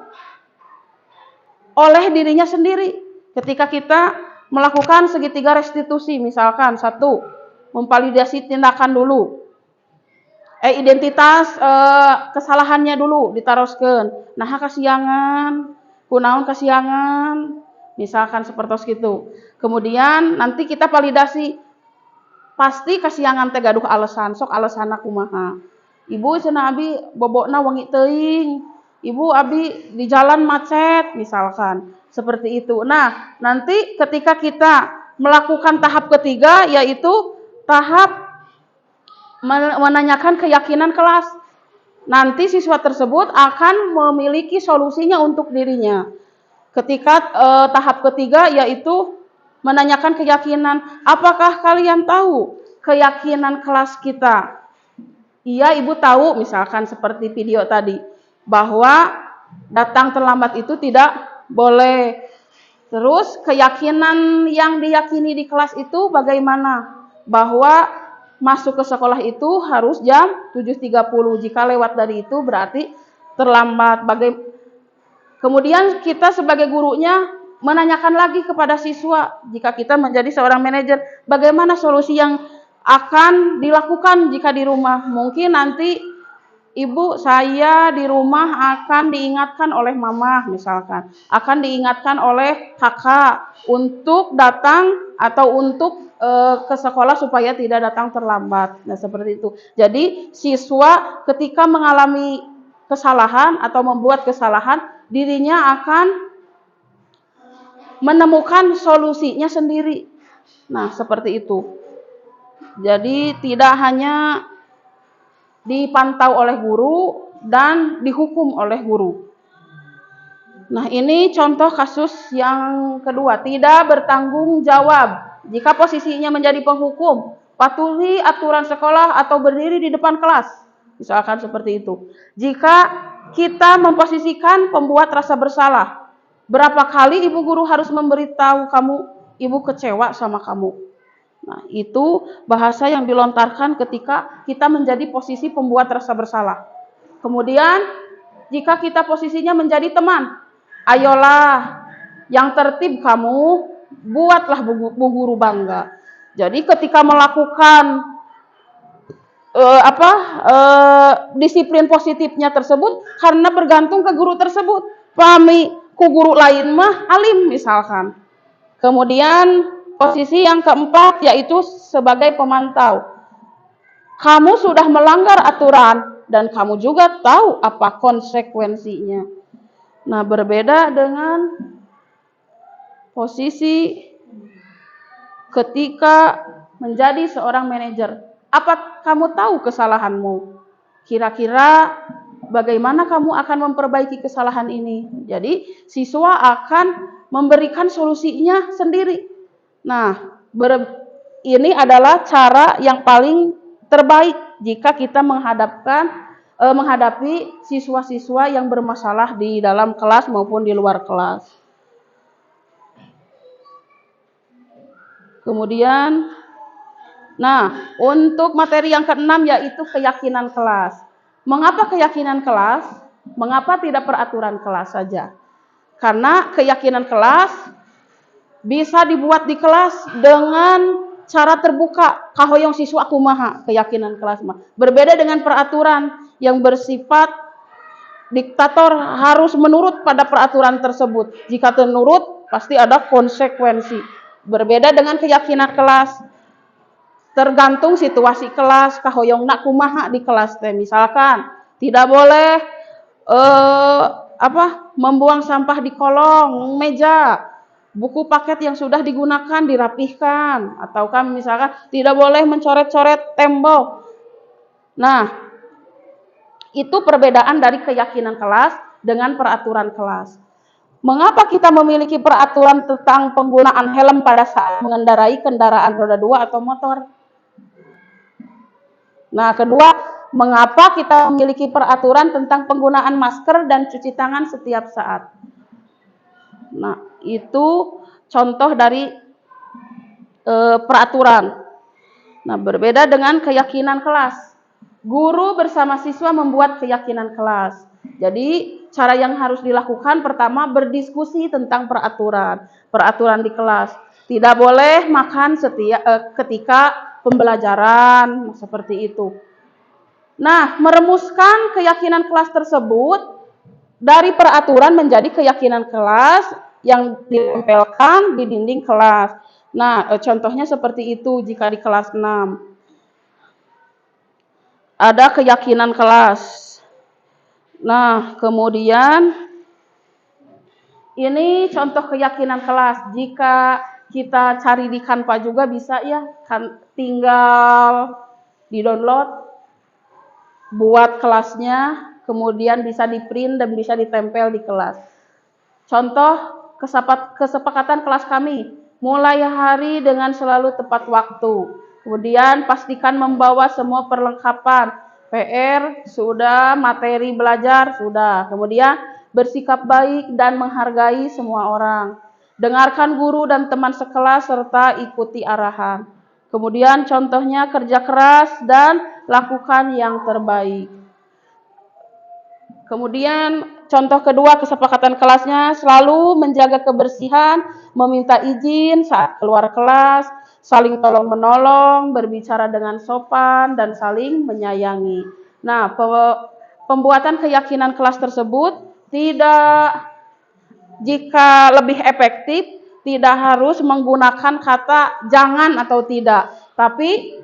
oleh dirinya sendiri. Ketika kita melakukan segitiga restitusi, misalkan 1, memvalidasi tindakan dulu, identitas kesalahannya dulu ditaroskeun. Nah, kasiangan, kunaon kasiangan, misalkan seperti itu. Kemudian nanti kita validasi, pasti kasiangan teh gaduh alasan, sok alasanna kumaha. Ibu cenah abi bobokna wengi teuing, ibu abi di jalan macet, misalkan seperti itu. Nah, nanti ketika kita melakukan tahap ketiga, yaitu tahap menanyakan keyakinan kelas. Nanti siswa tersebut akan memiliki solusinya untuk dirinya. Ketika tahap ketiga yaitu menanyakan keyakinan. Apakah kalian tahu keyakinan kelas kita? Iya, ibu tahu, misalkan seperti video tadi, bahwa datang terlambat itu tidak boleh. Terus keyakinan yang diyakini di kelas itu bagaimana? Bahwa masuk ke sekolah itu harus jam 7.30. Jika lewat dari itu berarti terlambat. Kemudian kita sebagai gurunya menanyakan lagi kepada siswa, jika kita menjadi seorang manajer, bagaimana solusi yang akan dilakukan jika di rumah. Mungkin nanti ibu saya di rumah akan diingatkan oleh mama, misalkan akan diingatkan oleh kakak untuk datang atau untuk ke sekolah supaya tidak datang terlambat. Nah, seperti itu. Jadi siswa ketika mengalami kesalahan atau membuat kesalahan, dirinya akan menemukan solusinya sendiri. Nah, seperti itu. Jadi tidak hanya dipantau oleh guru dan dihukum oleh guru. Nah, ini contoh kasus yang kedua, tidak bertanggung jawab. Jika posisinya menjadi penghukum, patuhi aturan sekolah atau berdiri di depan kelas. Misalkan seperti itu. Jika kita memposisikan pembuat rasa bersalah, berapa kali ibu guru harus memberitahu kamu, ibu kecewa sama kamu. Nah, itu bahasa yang dilontarkan ketika kita menjadi posisi pembuat rasa bersalah. Kemudian, jika kita posisinya menjadi teman, ayolah, yang tertib kamu, buatlah bu guru bangga. Jadi ketika melakukan disiplin positifnya tersebut, karena bergantung ke guru tersebut. Pahami, ku guru lain mah alim misalkan. Kemudian posisi yang keempat yaitu sebagai pemantau. Kamu sudah melanggar aturan dan kamu juga tahu apa konsekuensinya. Nah, berbeda dengan posisi ketika menjadi seorang manajer. Apa kamu tahu kesalahanmu? Kira-kira bagaimana kamu akan memperbaiki kesalahan ini? Jadi, siswa akan memberikan solusinya sendiri. Nah, ini adalah cara yang paling terbaik jika kita menghadapi siswa-siswa yang bermasalah di dalam kelas maupun di luar kelas. Kemudian, nah, untuk materi yang keenam yaitu keyakinan kelas. Mengapa keyakinan kelas? Mengapa tidak peraturan kelas saja? Karena keyakinan kelas bisa dibuat di kelas dengan cara terbuka. Kahoyong siswa kumaha keyakinan kelas mah. Berbeda dengan peraturan yang bersifat diktator harus menurut pada peraturan tersebut. Jika tidak menurut, pasti ada konsekuensi. Berbeda dengan keyakinan kelas. Tergantung situasi kelas, kahoyong nak kumaha di kelas teh. Misalkan tidak boleh membuang sampah di kolong meja. Buku paket yang sudah digunakan dirapihkan, ataukah misalkan tidak boleh mencoret-coret tembok. Nah, itu perbedaan dari keyakinan kelas dengan peraturan kelas. Mengapa kita memiliki peraturan tentang penggunaan helm pada saat mengendarai kendaraan roda 2 atau motor? Nah, kedua, mengapa kita memiliki peraturan tentang penggunaan masker dan cuci tangan setiap saat? Nah, itu contoh dari peraturan. Nah, berbeda dengan keyakinan kelas. Guru bersama siswa membuat keyakinan kelas. Jadi, cara yang harus dilakukan pertama berdiskusi tentang peraturan di kelas. Tidak boleh makan ketika pembelajaran, seperti itu. Nah, merumuskan keyakinan kelas tersebut dari peraturan menjadi keyakinan kelas yang ditempelkan di dinding kelas. Nah, contohnya seperti itu jika di kelas 6. Ada keyakinan kelas. Nah, kemudian ini contoh keyakinan kelas. Jika kita cari di Canva juga bisa ya, kan tinggal di-download, buat kelasnya, kemudian bisa di-print dan bisa ditempel di kelas. Contoh kesepakatan kelas kami, mulai hari dengan selalu tepat waktu. Kemudian pastikan membawa semua perlengkapan, PR sudah, materi belajar sudah. Kemudian bersikap baik dan menghargai semua orang. Dengarkan guru dan teman sekelas serta ikuti arahan. Kemudian contohnya kerja keras dan lakukan yang terbaik. Kemudian contoh kedua kesepakatan kelasnya selalu menjaga kebersihan, meminta izin saat keluar kelas, saling tolong menolong, berbicara dengan sopan dan saling menyayangi. Nah, pembuatan keyakinan kelas tersebut jika lebih efektif tidak harus menggunakan kata jangan atau tidak, tapi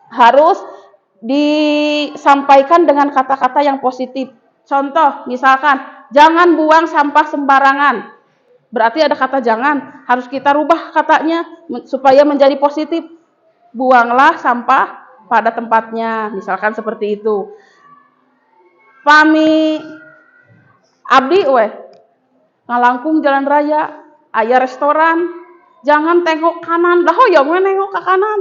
harus disampaikan dengan kata-kata yang positif. Contoh, misalkan, jangan buang sampah sembarangan. Berarti ada kata jangan, harus kita rubah katanya supaya menjadi positif. Buanglah sampah pada tempatnya, misalkan seperti itu. Pami abdi ngalangkung jalan raya, aya restoran, jangan tengok kanan, dah hoyong we nengok ke kanan.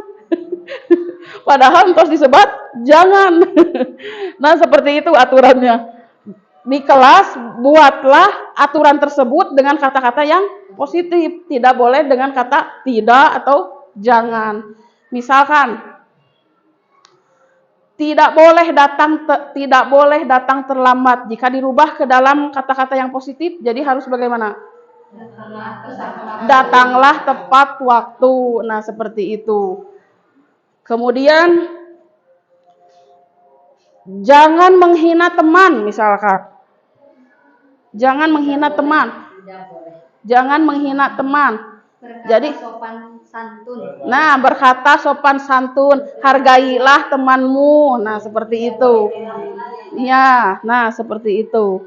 Padahal terus disebat jangan. Nah, seperti itu aturannya. Di kelas buatlah aturan tersebut dengan kata-kata yang positif, tidak boleh dengan kata tidak atau jangan. Misalkan tidak boleh datang terlambat. Jika dirubah ke dalam kata-kata yang positif, jadi harus bagaimana? Datanglah tepat waktu. Nah, seperti itu. Kemudian jangan menghina teman, misalkan. Jangan menghina teman. Jangan menghina teman. Jadi sopan santun. Nah, berkata sopan santun, hargailah temanmu. Nah, seperti itu. Ya, nah seperti itu.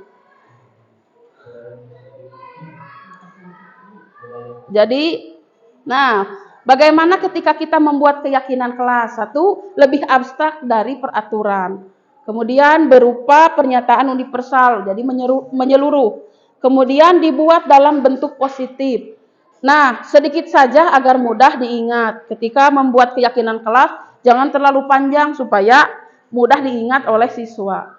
Jadi, nah, bagaimana ketika kita membuat keyakinan kelas? Satu, lebih abstrak dari peraturan. Kemudian berupa pernyataan universal, jadi menyeluruh. Kemudian dibuat dalam bentuk positif. Nah, sedikit saja agar mudah diingat. Ketika membuat keyakinan kelas, jangan terlalu panjang supaya mudah diingat oleh siswa.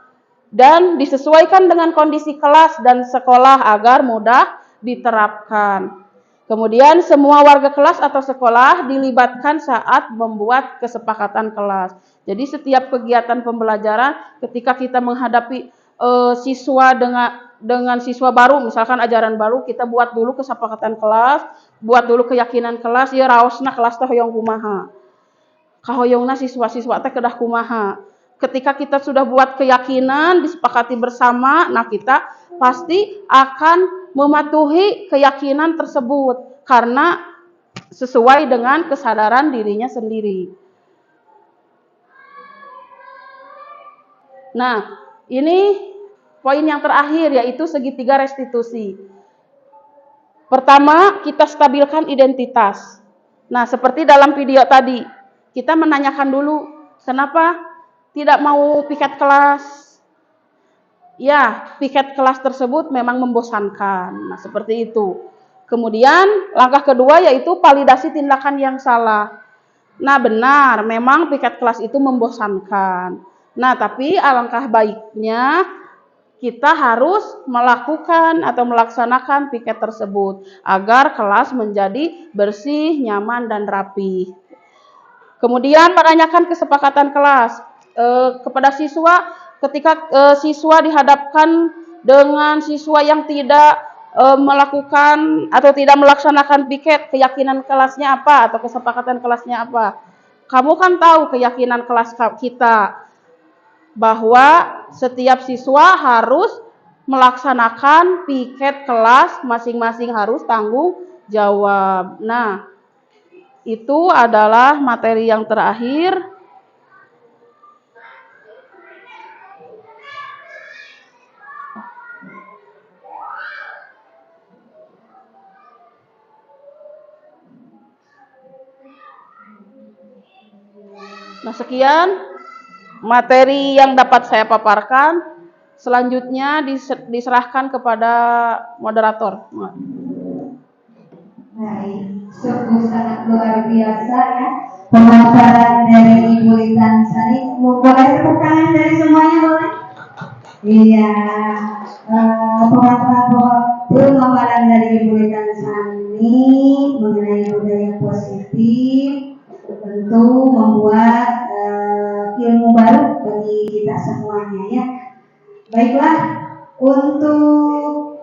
Dan disesuaikan dengan kondisi kelas dan sekolah agar mudah diterapkan. Kemudian semua warga kelas atau sekolah dilibatkan saat membuat kesepakatan kelas. Jadi setiap kegiatan pembelajaran ketika kita menghadapi siswa dengan siswa baru, misalkan ajaran baru, kita buat dulu kesepakatan kelas, buat dulu keyakinan kelas, ya raosna kelas teh hoyong kumaha. Kahoyongna siswa-siswa teh kedah kumaha. Ketika kita sudah buat keyakinan, disepakati bersama, nah kita pasti akan mematuhi keyakinan tersebut karena sesuai dengan kesadaran dirinya sendiri. Nah, ini poin yang terakhir yaitu segitiga restitusi. Pertama, kita stabilkan identitas. Nah, seperti dalam video tadi, kita menanyakan dulu, kenapa tidak mau piket kelas? Ya, piket kelas tersebut memang membosankan. Nah, seperti itu. Kemudian, langkah kedua yaitu validasi tindakan yang salah. Nah, benar, memang piket kelas itu membosankan. Nah, tapi alangkah baiknya kita harus melakukan atau melaksanakan piket tersebut agar kelas menjadi bersih, nyaman, dan rapi. Kemudian menanyakan kesepakatan kelas kepada siswa ketika siswa dihadapkan dengan siswa yang tidak melakukan atau tidak melaksanakan piket, keyakinan kelasnya apa atau kesepakatan kelasnya apa. Kamu kan tahu keyakinan kelas kita bahwa setiap siswa harus melaksanakan piket kelas, masing-masing harus tanggung jawab. Nah, itu adalah materi yang terakhir. Nah, sekian materi yang dapat saya paparkan. Selanjutnya diserahkan kepada moderator. Baik, sungguh sangat luar biasa ya pemaparan dari Ibu Litan Sari. Boleh tepuk tangan dari semuanya boleh? Iya, pemaparan dari Ibu Litan Sari mengenai budaya positif tentu membuat ilmu baru bagi kita semuanya ya. Baiklah, untuk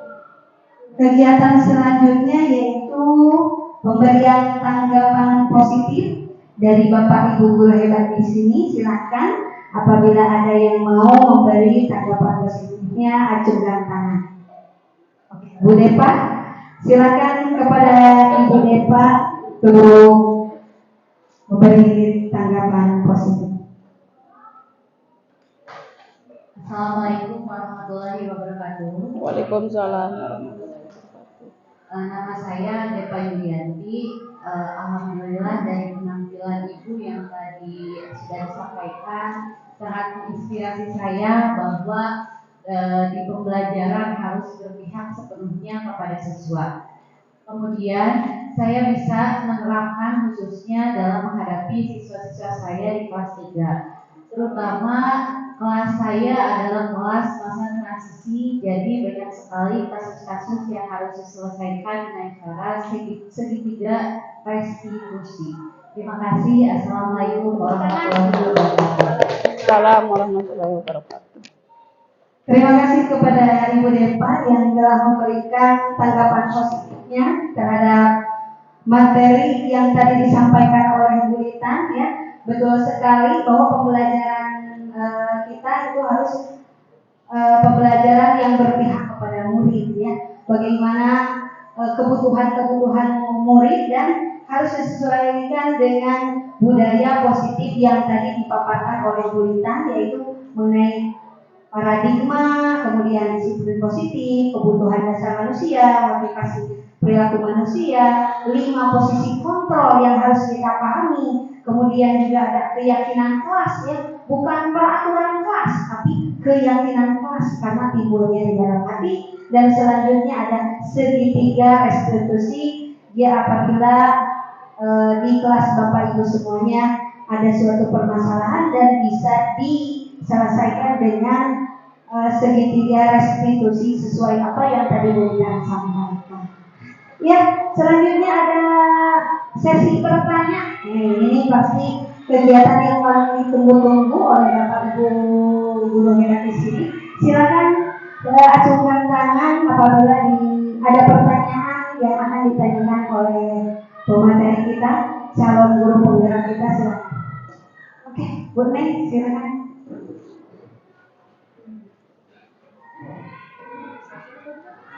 kegiatan selanjutnya yaitu pemberian tanggapan positif dari Bapak Ibu guru hebat di sini. Silakan apabila ada yang mau memberi tanggapan positifnya, acungkan tangan. Bu Depa, silakan kepada Ibu Depa untuk memberi tanggapan positif. Assalamualaikum warahmatullahi wabarakatuh. Waalaikumsalam. Nama saya Depa Yulianti. Alhamdulillah dari penampilan Ibu yang tadi sudah disampaikan sangat menginspirasi saya bahwa di pembelajaran harus berpihak seperti sepenuhnya kepada siswa. Kemudian saya bisa menerapkan khususnya dalam menghadapi siswa-siswa saya di kelas 3. Terutama kelas saya adalah kelas masa transisi, jadi banyak sekali kasus-kasus yang harus diselesaikan dengan cara segitiga restitusi. Terima kasih. Assalamualaikum warahmatullahi wabarakatuh. Assalamualaikum warahmatullahi wabarakatuh. Terima kasih kepada Ibu Depa yang telah memberikan tanggapan positifnya terhadap materi yang tadi disampaikan oleh Bu Litan, ya. Betul sekali bahwa pembelajaran kita itu harus pembelajaran yang berpihak kepada murid, ya. Bagaimana kebutuhan-kebutuhan murid dan harus disesuaikan dengan budaya positif yang tadi dipaparkan oleh Bu Litan, yaitu mengenai paradigma, kemudian disiplin positif, kebutuhan dasar manusia, aplikasi perilaku manusia, 5 posisi kontrol yang harus kita pahami, kemudian juga ada keyakinan kelas, ya, bukan peraturan kelas, tapi keyakinan kelas karena timbulnya di dalam hati, dan selanjutnya ada segitiga restitusi, ya, apabila di kelas Bapak Ibu semuanya ada suatu permasalahan dan bisa diselesaikan dengan segitiga restitusi sesuai apa yang tadi Bu Litan sampaikan. Ya, selanjutnya ada sesi bertanya. Ini pasti kegiatan yang paling ditunggu-tunggu oleh Bapak Ibu guru kita di sini. Silakan acungkan tangan apabila ada pertanyaan yang akan ditanyakan oleh pemateri kita, calon guru penggerak kita. Silakan. Oke, Bu Neng, silakan.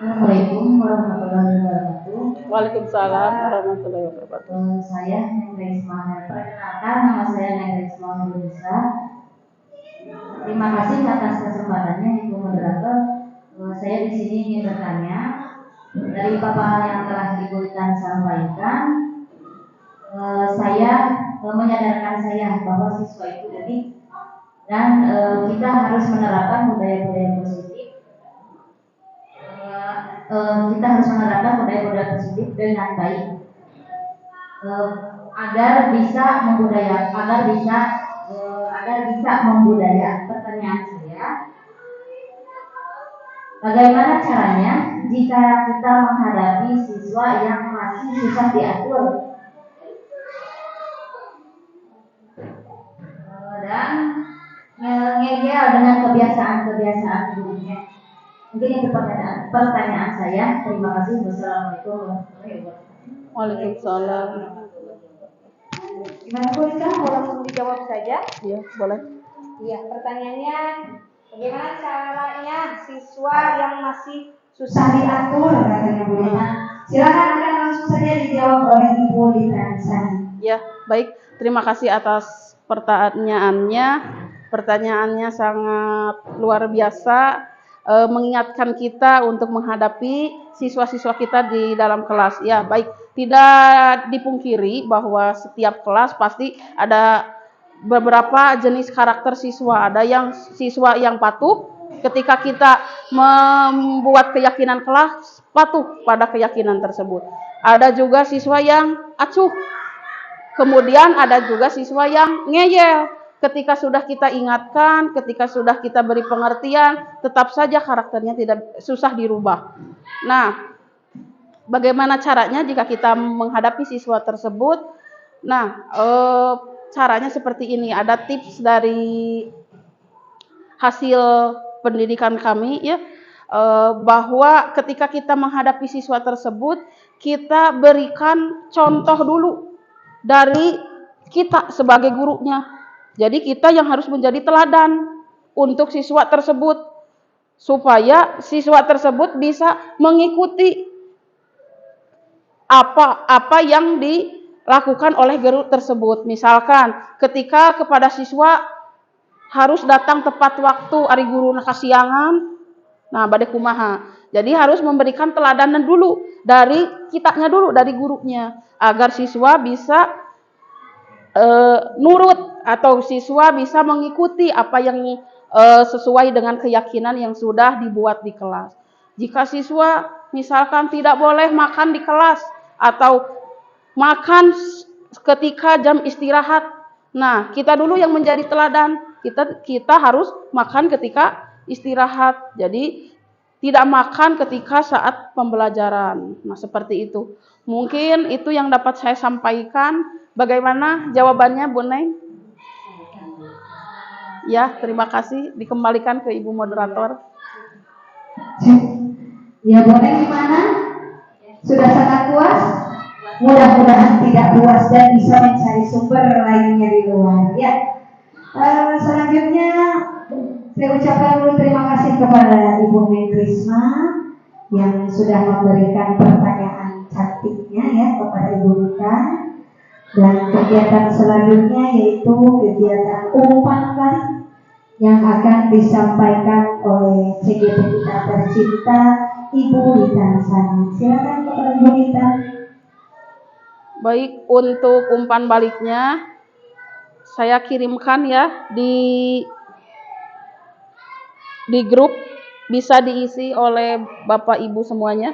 Assalamualaikum warahmatullahi wabarakatuh. Waalaikumsalam warahmatullahi wabarakatuh. Saya Neng Risma. Perkenalkan, nama saya Neng Risma Indonesia. Terima kasih atas kesempatannya, Ibu Moderator. Saya di sini ingin bertanya dari paparan yang telah Ibu Litan sampaikan. Saya menyadarkan saya bahwa siswa itu unik dan kita harus menerapkan budaya-budaya positif. Kita harus menerapkan budaya-budaya positif dengan baik agar bisa membudaya. Pertanyaan saya, bagaimana caranya jika kita menghadapi siswa yang masih susah diatur dan ngeyel dengan kebiasaan gurunya? Mungkin itu pertanyaan saya. Terima kasih. Wassalamualaikum warahmatullahi wabarakatuh. Waalaikumsalam. Gimana Bu Litan? Mau langsung dijawab saja? Iya, boleh. Iya, pertanyaannya bagaimana caranya siswa yang masih susah diatur, katanya Bu Litan. Silakan akan langsung saja dijawab oleh Ibu Litan. Ya, baik. Terima kasih atas pertanyaannya. Pertanyaannya sangat luar biasa. Mengingatkan kita untuk menghadapi siswa-siswa kita di dalam kelas. Ya, baik. Tidak dipungkiri bahwa setiap kelas pasti ada beberapa jenis karakter siswa. Ada yang siswa yang patuh ketika kita membuat keyakinan kelas, patuh pada keyakinan tersebut. Ada juga siswa yang acuh. Kemudian ada juga siswa yang ngeyel. Ketika sudah kita ingatkan, ketika sudah kita beri pengertian, tetap saja karakternya tidak susah dirubah. Nah, bagaimana caranya jika kita menghadapi siswa tersebut? Nah, caranya seperti ini. Ada tips dari hasil pendidikan kami, ya, bahwa ketika kita menghadapi siswa tersebut, kita berikan contoh dulu dari kita sebagai gurunya. Jadi kita yang harus menjadi teladan untuk siswa tersebut, supaya siswa tersebut bisa mengikuti apa yang dilakukan oleh guru tersebut. Misalkan ketika kepada siswa harus datang tepat waktu, ari guru kasiangan, nah bade kumaha. Jadi harus memberikan teladanan dulu dari kitanya dulu, dari gurunya, agar siswa bisa nurut atau siswa bisa mengikuti apa yang sesuai dengan keyakinan yang sudah dibuat di kelas. Jika siswa misalkan tidak boleh makan di kelas atau makan ketika jam istirahat. Nah, kita dulu yang menjadi teladan. Kita harus makan ketika istirahat. Jadi tidak makan ketika saat pembelajaran. Nah, seperti itu. Mungkin itu yang dapat saya sampaikan. Bagaimana jawabannya, Bu Neng? Ya, terima kasih. Dikembalikan ke Ibu moderator. Ya, Bu Neng gimana? Sudah sangat puas? Mudah-mudahan tidak puas dan bisa mencari sumber lainnya di luar. Ya. Selanjutnya saya ucapkan dulu terima kasih kepada Ibu Neng Krisma yang sudah memberikan pertanyaan cantiknya ya kepada Ibu Rita. Dan kegiatan selanjutnya yaitu kegiatan umpan balik yang akan disampaikan oleh CGP kita tercinta Ibu Rita Sani. Silakan kepada Ibu Rita. Baik, untuk umpan baliknya saya kirimkan ya di grup, bisa diisi oleh Bapak Ibu semuanya.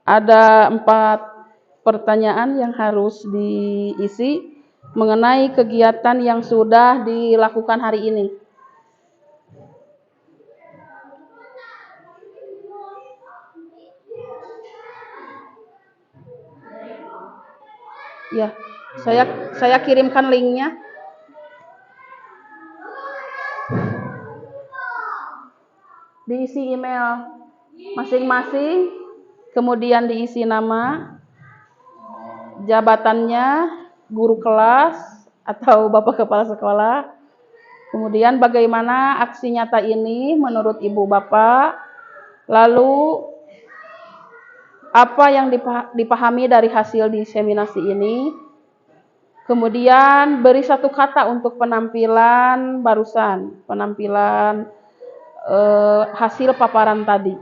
Ada 4 pertanyaan yang harus diisi mengenai kegiatan yang sudah dilakukan hari ini. Ya, saya kirimkan linknya. Diisi email masing-masing, kemudian diisi nama, jabatannya, guru kelas atau Bapak Kepala Sekolah. Kemudian bagaimana aksi nyata ini menurut Ibu Bapak. Lalu apa yang dipahami dari hasil diseminasi ini. Kemudian beri 1 kata untuk penampilan barusan, penampilan hasil paparan tadi.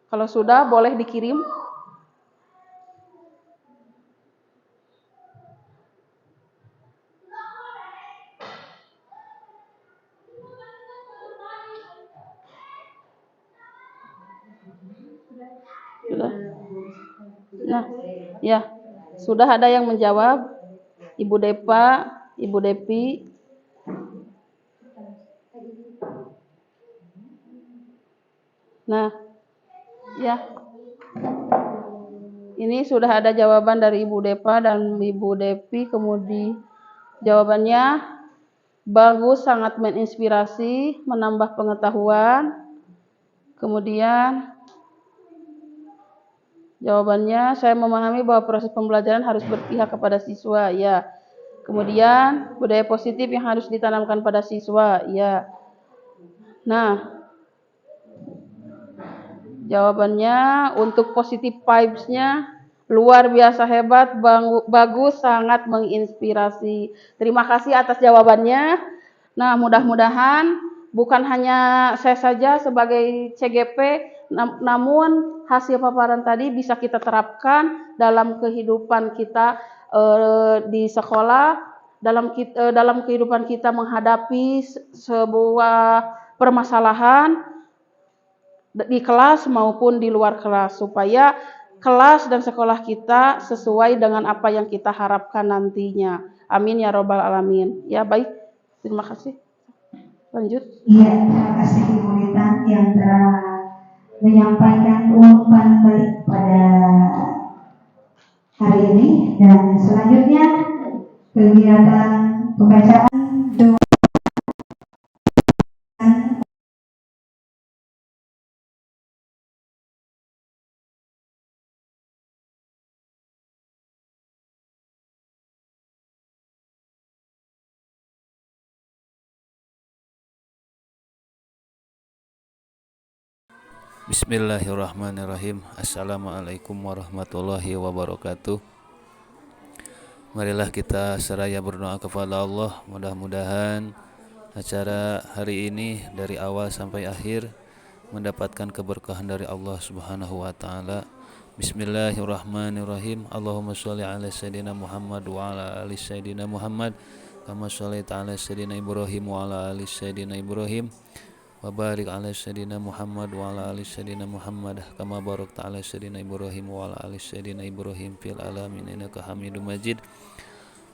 Kalau sudah, boleh dikirim. Sudah? Nah, ya, sudah ada yang menjawab. Ibu Depa, Ibu Depi. Nah, ya. Ini sudah ada jawaban dari Ibu Depa dan Ibu Depi. Kemudian jawabannya bagus, sangat menginspirasi, menambah pengetahuan. Kemudian jawabannya, saya memahami bahwa proses pembelajaran harus berpihak kepada siswa. Ya. Kemudian budaya positif yang harus ditanamkan pada siswa. Ya. Nah, jawabannya untuk positive vibes-nya luar biasa hebat, bagus, sangat menginspirasi. Terima kasih atas jawabannya. Nah, mudah-mudahan bukan hanya saya saja sebagai CGP, namun hasil paparan tadi bisa kita terapkan dalam kehidupan kita di sekolah, dalam kehidupan kita menghadapi sebuah permasalahan di kelas maupun di luar kelas, supaya kelas dan sekolah kita sesuai dengan apa yang kita harapkan nantinya. Amin ya robbal alamin. Ya, baik, terima kasih. Lanjut. Iya, terima kasih Ibu Rita yang telah menyampaikan umpan balik pada hari ini. Dan selanjutnya kegiatan pembacaan doa Bismillahirrahmanirrahim. Assalamualaikum warahmatullahi wabarakatuh. Marilah kita seraya berdoa kepada Allah. Mudah-mudahan acara hari ini dari awal sampai akhir mendapatkan keberkahan dari Allah Subhanahu wa taala. Bismillahirrahmanirrahim. Allahumma sholli ala sayyidina Muhammad wa ala ali sayyidina Muhammad kama shallaita ala sayyidina Ibrahim wa ala ali sayyidina Ibrahim wa barik ala sayyidina Muhammad wa ala ali sayyidina Muhammad kama barakta ala sayyidina Ibrahim wa ala ali sayyidina Ibrahim fil alamin innaka Hamidum Majid.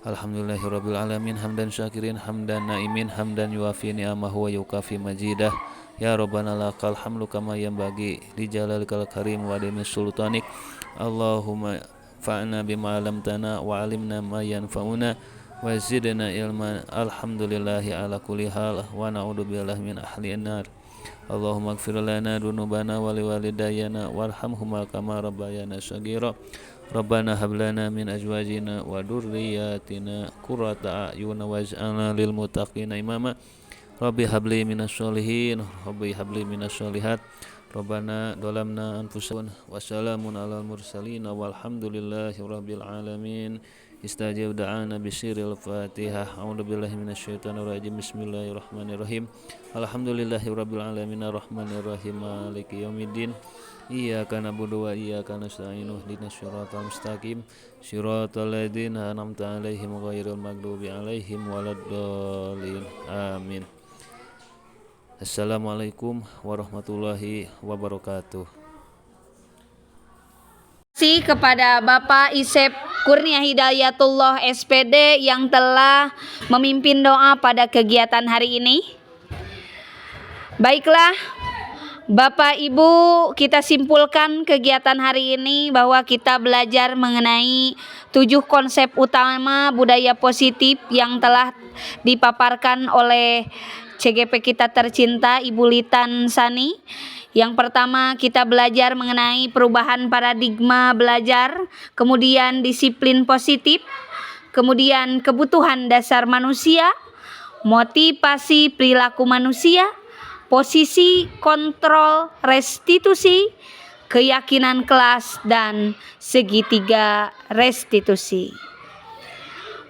Alhamdulillahirabbil alamin hamdan syakirin hamdan naimin hamdan yuafi ni'amahu wa yukafi majidah. Ya Rabbana lakal hamdu kama yanbaghi li jalalikal karim wa dimi sultanik. Allahumma fa'na bima 'allamtana wa 'allimna ma yanfa'una wa zidna ilman. Alhamdulillahi ala kulli hal wa na'udzu billahi min ahli an-nar. Allahumma ighfir lana dzunubana wa liwalidayna warhamhuma kama rabbayana shaghira. Rabbana hab lana min azwajina wa dhurriyyatina qurrata a'yun waj'alna lil muttaqina imama. Rabbi habli minas sholihin, Rabbi habli minas sholihat. Rabbana dolamna anfusana wa salamun alal mursalin walhamdulillahi rabbil alamin. Istajib da'ana bisiril Fatihah. A'udzubillahi minasyaitonir rajim. Bismillahirrahmanirrahim. Alhamdulillahi rabbil alamin arrahmanirrahim maliki yaumiddin. Iyyaka na'budu wa iyyaka nasta'in. Ihdinas siratal mustaqim. Siratal ladzina an'amta 'alaihim ghairil maghdubi 'alaihim waladdallin. Amin. Assalamualaikum warahmatullahi wabarakatuh. Terima kasih kepada Bapak Isep Kurnia Hidayatullah SPD yang telah memimpin doa pada kegiatan hari ini. Baiklah, Bapak Ibu, kita simpulkan kegiatan hari ini bahwa kita belajar mengenai 7 konsep utama budaya positif yang telah dipaparkan oleh CGP kita tercinta Ibu Litan Sani. Yang pertama, kita belajar mengenai perubahan paradigma belajar, kemudian disiplin positif, kemudian kebutuhan dasar manusia, motivasi perilaku manusia, posisi kontrol restitusi, keyakinan kelas, dan segitiga restitusi.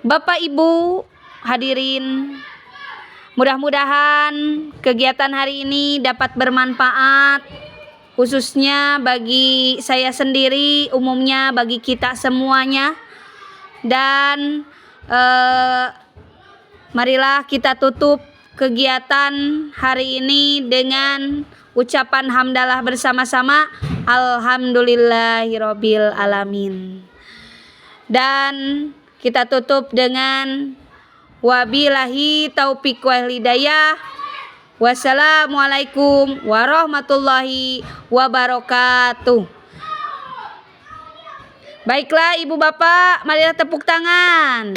Bapak Ibu hadirin, mudah-mudahan kegiatan hari ini dapat bermanfaat, khususnya bagi saya sendiri, umumnya bagi kita semuanya. Dan marilah kita tutup kegiatan hari ini dengan ucapan hamdalah bersama-sama. Alhamdulillahirabbil alamin. Dan kita tutup dengan wabillahi taufiq wal hidayah. Wassalamualaikum warahmatullahi wabarakatuh. Baiklah Ibu Bapak, marilah tepuk tangan.